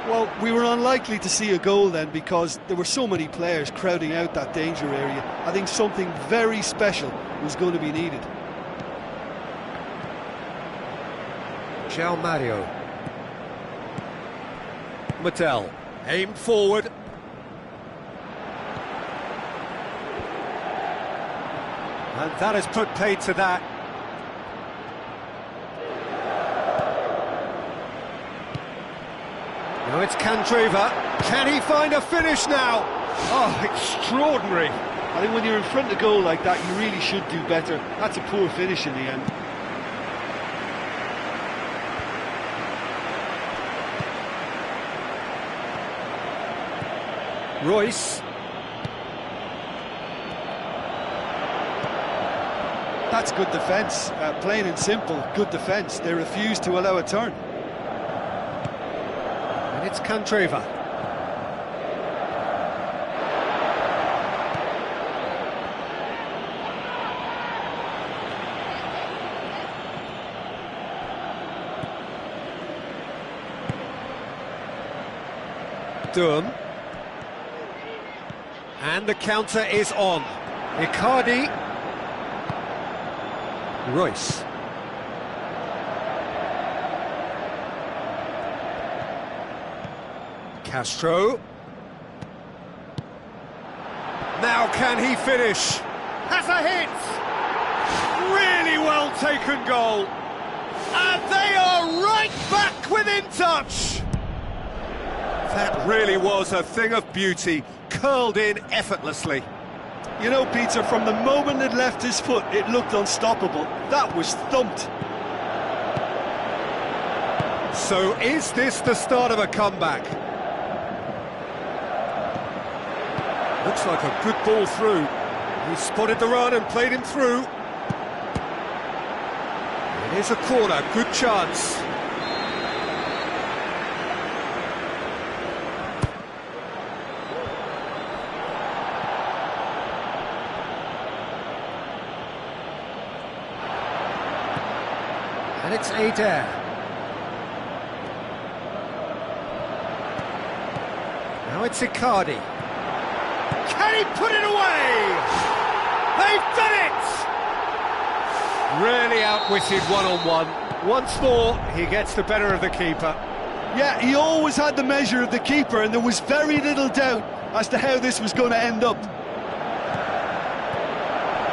B: Well, we were unlikely to see a goal then because there were so many players crowding out that danger area. I think something very special was going to be needed.
A: João Mario. Mattel, aimed forward. And that has put paid to that. Now it's Candreva. Can he find a finish now? Oh, extraordinary.
C: I think when you're in front of goal like that, you really should do better. That's a poor finish in the end.
A: Royce.
B: That's good defence, plain and simple, good defence. They refuse to allow a turn.
A: And it's Candreva. Durham. And the counter is on. Icardi. Royce. Castro. Now can he finish? Has a hit! Really well taken goal. And they are right back within touch. That really was a thing of beauty, curled in effortlessly.
B: You know, Peter, from the moment it left his foot, it looked unstoppable. That was thumped.
A: So is this the start of a comeback? Looks like a good ball through. He spotted the run and played him through. It is a corner, good chance. And it's Adair. Now it's Icardi. Can he put it away? They've done it! Really outwitted one-on-one. Once more, he gets the better of the keeper.
B: Yeah, he always had the measure of the keeper, and there was very little doubt as to how this was going to end up.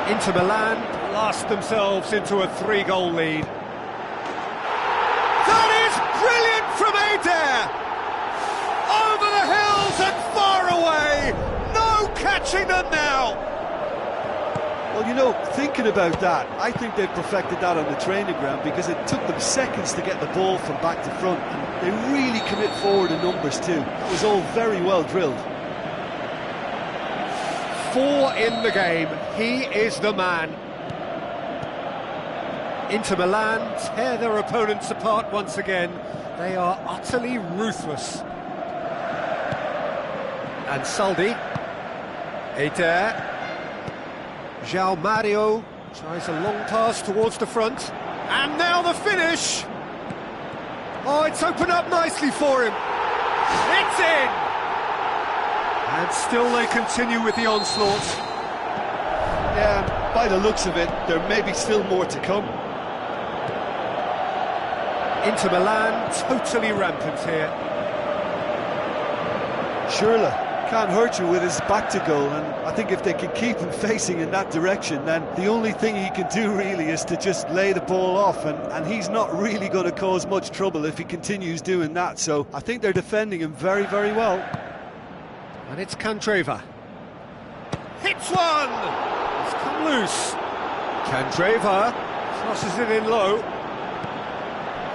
A: Inter Milan blast themselves into a 3-goal lead. That is brilliant from Adair! Over the hills and far away! No catching them now!
B: Well, you know, thinking about that, I think they've perfected that on the training ground because it took them seconds to get the ball from back to front, and they really commit forward in numbers too. It was all very well drilled.
A: 4 in the game, he is the man. Inter Milan tear their opponents apart once again. They are utterly ruthless. And Saldi, Eder, João Mario tries a long pass towards the front, and now the finish! Oh, it's opened up nicely for him. It's in! And still they continue with the onslaught.
B: Yeah, by the looks of it, there may be still more to come.
A: Inter Milan totally rampant here.
B: Schürrle can't hurt you with his back to goal, and I think if they can keep him facing in that direction, then the only thing he can do really is to just lay the ball off, and he's not really going to cause much trouble if he continues doing that, so I think they're defending him very, very well.
A: And it's Candreva. Hits one! It's come loose. Candreva crosses it in low.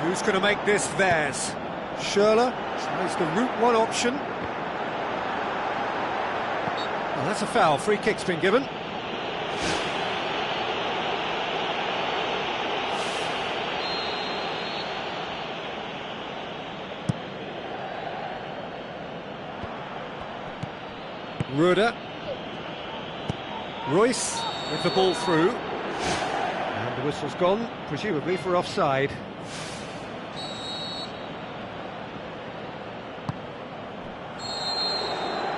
A: Who's going to make this theirs? Schürrle tries the route one option. Well, that's a foul. Free kick's been given. Ruder. Royce with the ball through. And the whistle's gone, presumably for offside.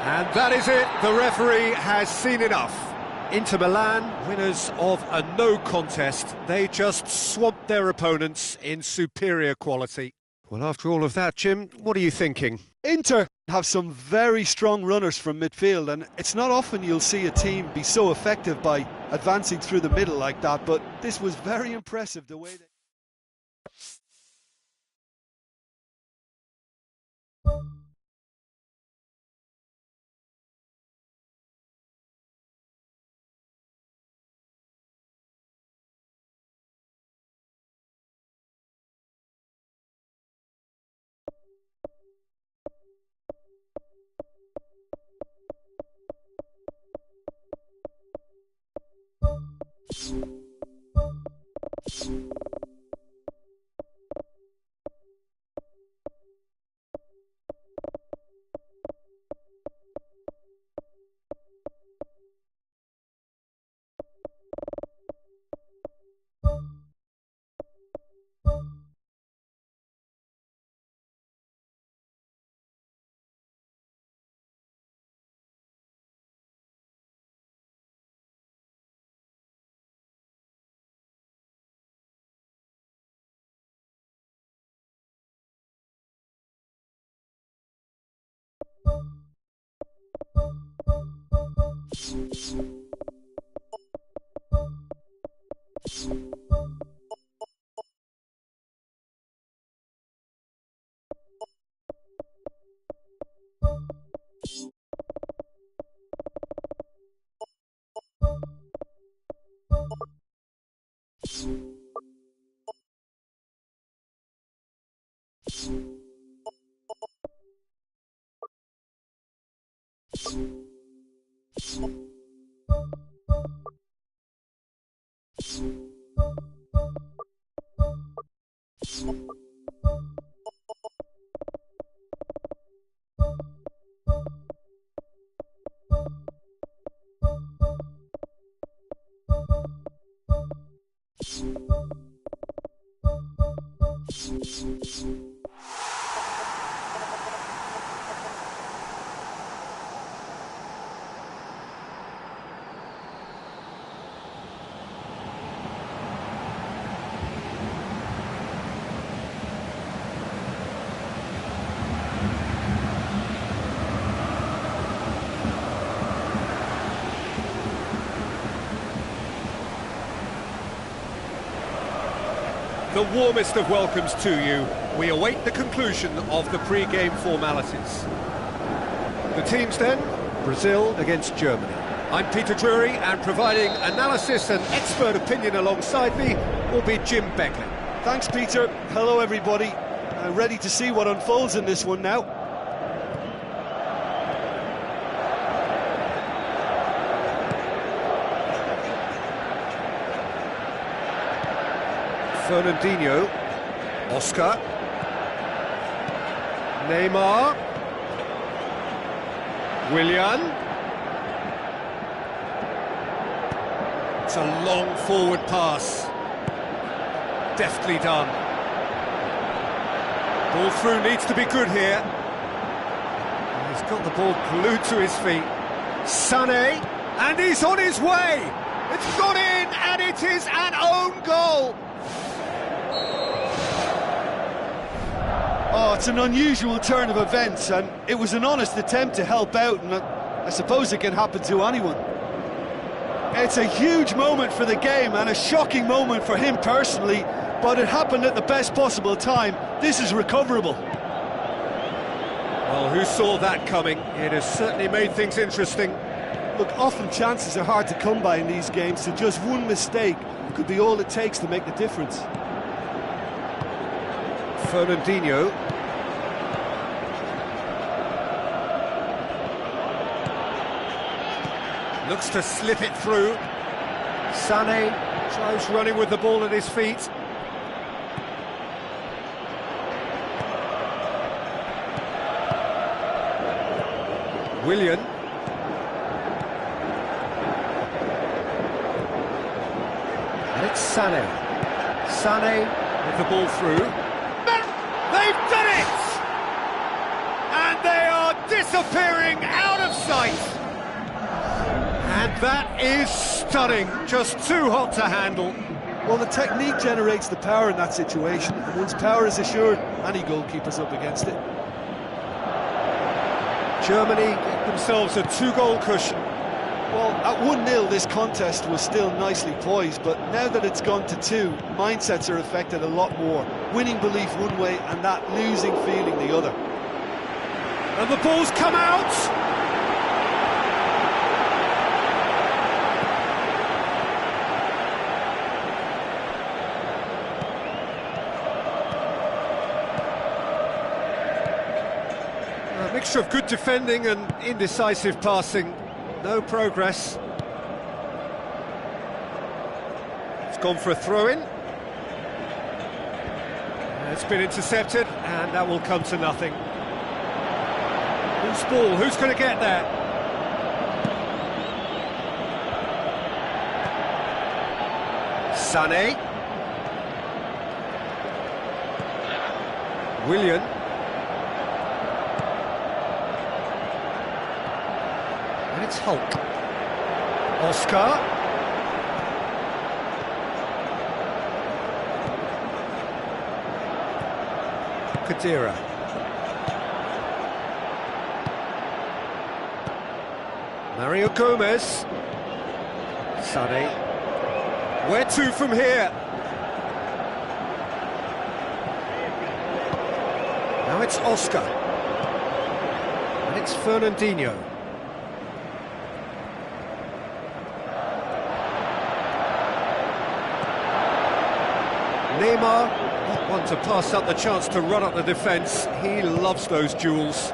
A: And that is it, the referee has seen enough. Inter Milan, winners of a no contest, they just swamped their opponents in superior quality. Well, after all of that, Jim, what are you thinking?
B: Inter have some very strong runners from midfield, and it's not often you'll see a team be so effective by advancing through the middle like that, but this was very impressive the way they...
A: the warmest of welcomes to you. We await the conclusion of the pre-game formalities. The teams then, Brazil against Germany. I'm Peter Drury, and providing analysis and expert opinion alongside me will be Jim Beckley.
B: Thanks, Peter. Hello, everybody. Ready to see what unfolds in this one now.
A: Fernandinho, Oscar, Neymar, Willian. It's a long forward pass, deftly done. Ball through needs to be good here. He's got the ball glued to his feet. Sané, and he's on his way. It's got in, and it is an own goal.
B: Oh, it's an unusual turn of events, and it was an honest attempt to help out, and I suppose it can happen to anyone. It's a huge moment for the game and a shocking moment for him personally, but it happened at the best possible time. This is recoverable.
A: Well, who saw that coming? It has certainly made things interesting.
B: Look, often chances are hard to come by in these games, so just one mistake could be all it takes to make the difference.
A: Fernandinho. Looks to slip it through. Sané tries running with the ball at his feet. Willian. And it's Sané. Sané with the ball through. They've done it! And they are disappearing out of sight. And that is stunning, just too hot to handle.
B: Well, the technique generates the power in that situation, and once power is assured, any goalkeeper's up against it.
A: Germany get themselves a two-goal cushion.
B: Well, at 1-0 this contest was still nicely poised, but now that it's gone to 2, mindsets are affected a lot more. Winning belief one way and that losing feeling the other.
A: And the ball's come out! A mixture of good defending and indecisive passing. No progress. It's gone for a throw-in. It's been intercepted, and that will come to nothing. Who's ball? Who's going to get there? Sané. Willian. And it's Hulk. Oscar. Kadira. Mario Gomez. Sané. Where to from here? Now it's Oscar. And it's Fernandinho. Neymar, not one to pass up the chance to run up the defence. He loves those duels.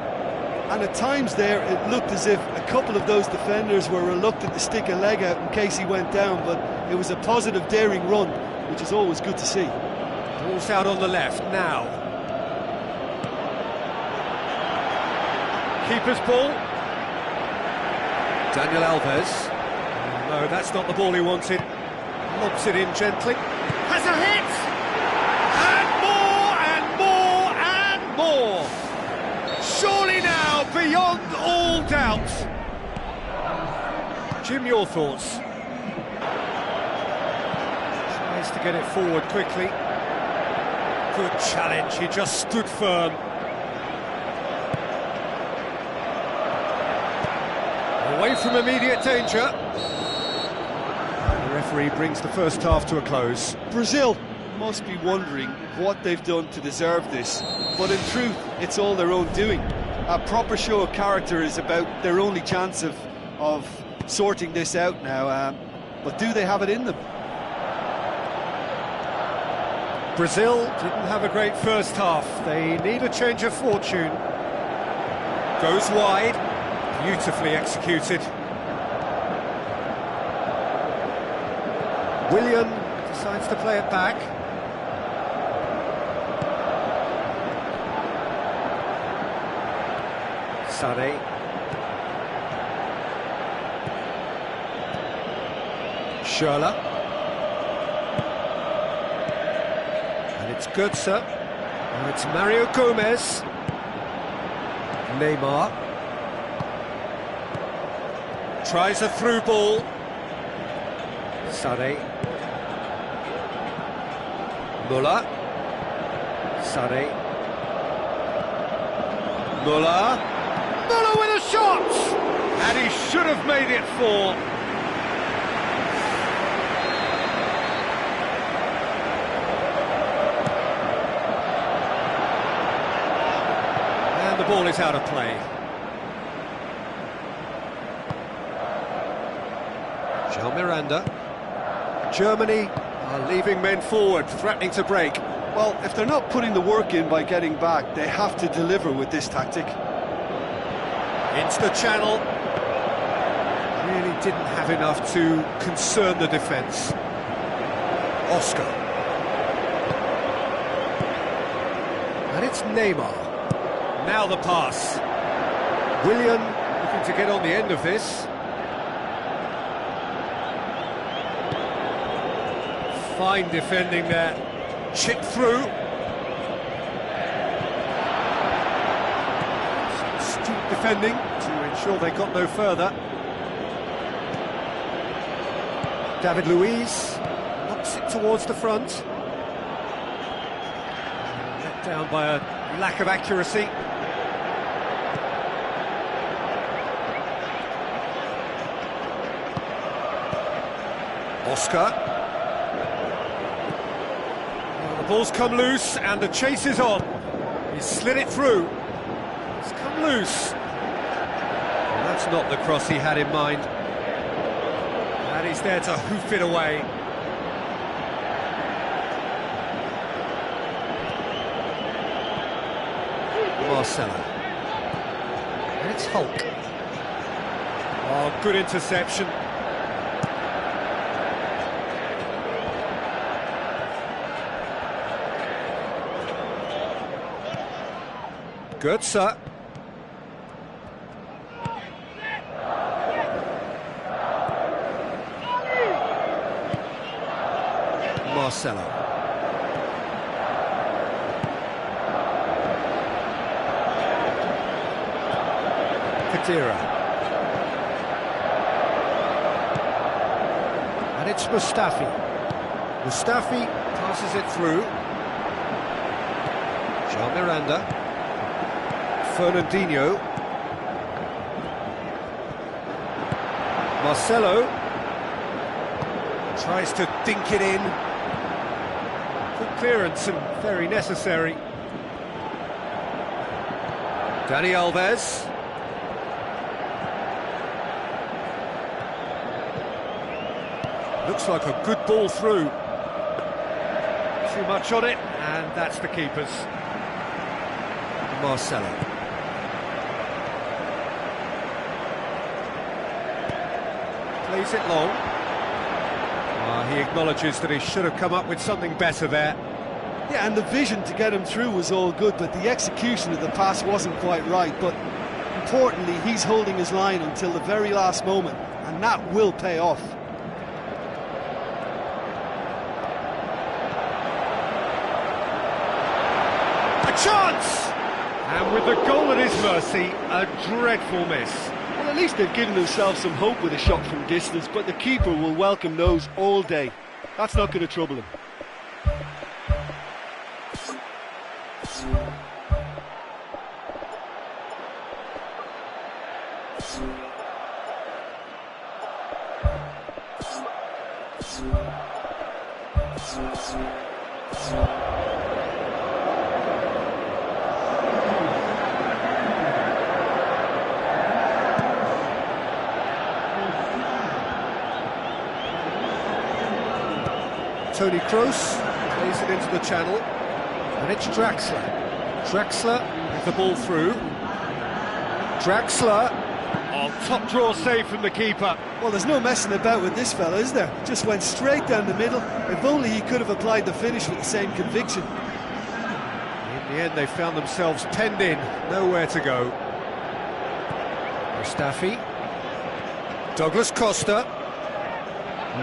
B: And at times there, it looked as if a couple of those defenders were reluctant to stick a leg out in case he went down, but it was a positive, daring run, which is always good to see.
A: Ball's out on the left now. Keeper's ball. Daniel Alves. No, that's not the ball he wanted. Lobs it in gently. Has a hit! And more! Surely now, beyond all doubt. Jim, your thoughts? Tries to get it forward quickly. Good challenge, he just stood firm. Away from immediate danger. The referee brings the first half to a close.
B: Brazil must be wondering what they've done to deserve this, but in truth, it's all their own doing. A proper show of character is about their only chance of sorting this out now, but do they have it in them?
A: Brazil didn't have a great first half. They need a change of fortune. Goes wide, beautifully executed. Willian decides to play it back. Sane. Schürrle. And it's Götze. Now it's Mario Gomez. Neymar. Tries a through ball. Sane. Müller. Sane. Müller. Müller with a shot! And he should have made it fall. And the ball is out of play. João Miranda. Germany are leaving men forward, threatening to break.
B: Well, if they're not putting the work in by getting back, they have to deliver with this tactic.
A: Into the channel. Really didn't have enough to concern the defence. Oscar. And it's Neymar. Now the pass. Willian looking to get on the end of this. Fine defending there. Chip through. Astute defending to ensure they got no further. David Luiz knocks it towards the front. Let down by a lack of accuracy. Oscar. The ball's come loose and the chase is on. He's slid it through. It's come loose. Well, that's not the cross he had in mind. And he's there to hoof it away. Marcelo. And it's Hulk. Oh, good interception. Götze. Marcelo. Kadira. And it's Mustafi. Mustafi passes it through. João Miranda. Fernandinho. Marcelo tries to dink it in. Good clearance and very necessary. Dani Alves. Looks like a good ball through. Too much on it, and that's the keeper's. Marcelo. Plays it long. He acknowledges that he should have come up with something better there.
B: Yeah, and the vision to get him through was all good, but the execution of the pass wasn't quite right. But importantly, he's holding his line until the very last moment, and that will pay off.
A: A chance! And with the goal at his mercy, a dreadful miss.
C: Well, at least they've given themselves some hope with a shot from distance, but the keeper will welcome those all day. That's not going to trouble him.
A: Toni Kroos plays it into the channel, and it's Draxler. Draxler with the ball through. Draxler.
C: Oh, top draw save from the keeper.
B: Well, there's no messing about with this fella, is there? Just went straight down the middle. If only he could have applied the finish with the same conviction.
A: In the end, they found themselves penned in, nowhere to go. Mustafi. Douglas Costa.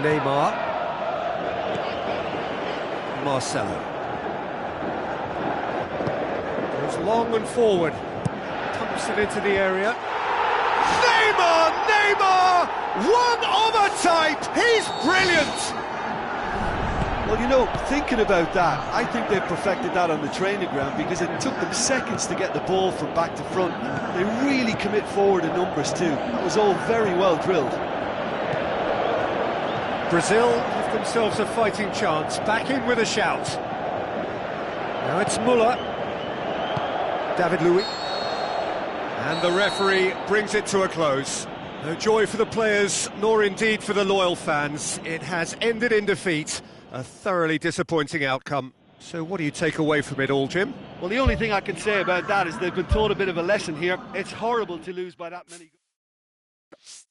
A: Neymar. Marcelo. Goes long and forward. Pumps it into the area. Neymar! One of a type! He's brilliant!
B: Well, you know, thinking about that, I think they perfected that on the training ground because it took them seconds to get the ball from back to front. They really commit forward in numbers too. That was all very well drilled.
A: Brazil have themselves a fighting chance, back in with a shout. Now it's Muller. David Luiz. And the referee brings it to a close. No joy for the players, nor indeed for the loyal fans. It has ended in defeat. A thoroughly disappointing outcome. So what do you take away from it all, Jim?
C: Well, the only thing I can say about that is they've been taught a bit of a lesson here. It's horrible to lose by that many
B: goals.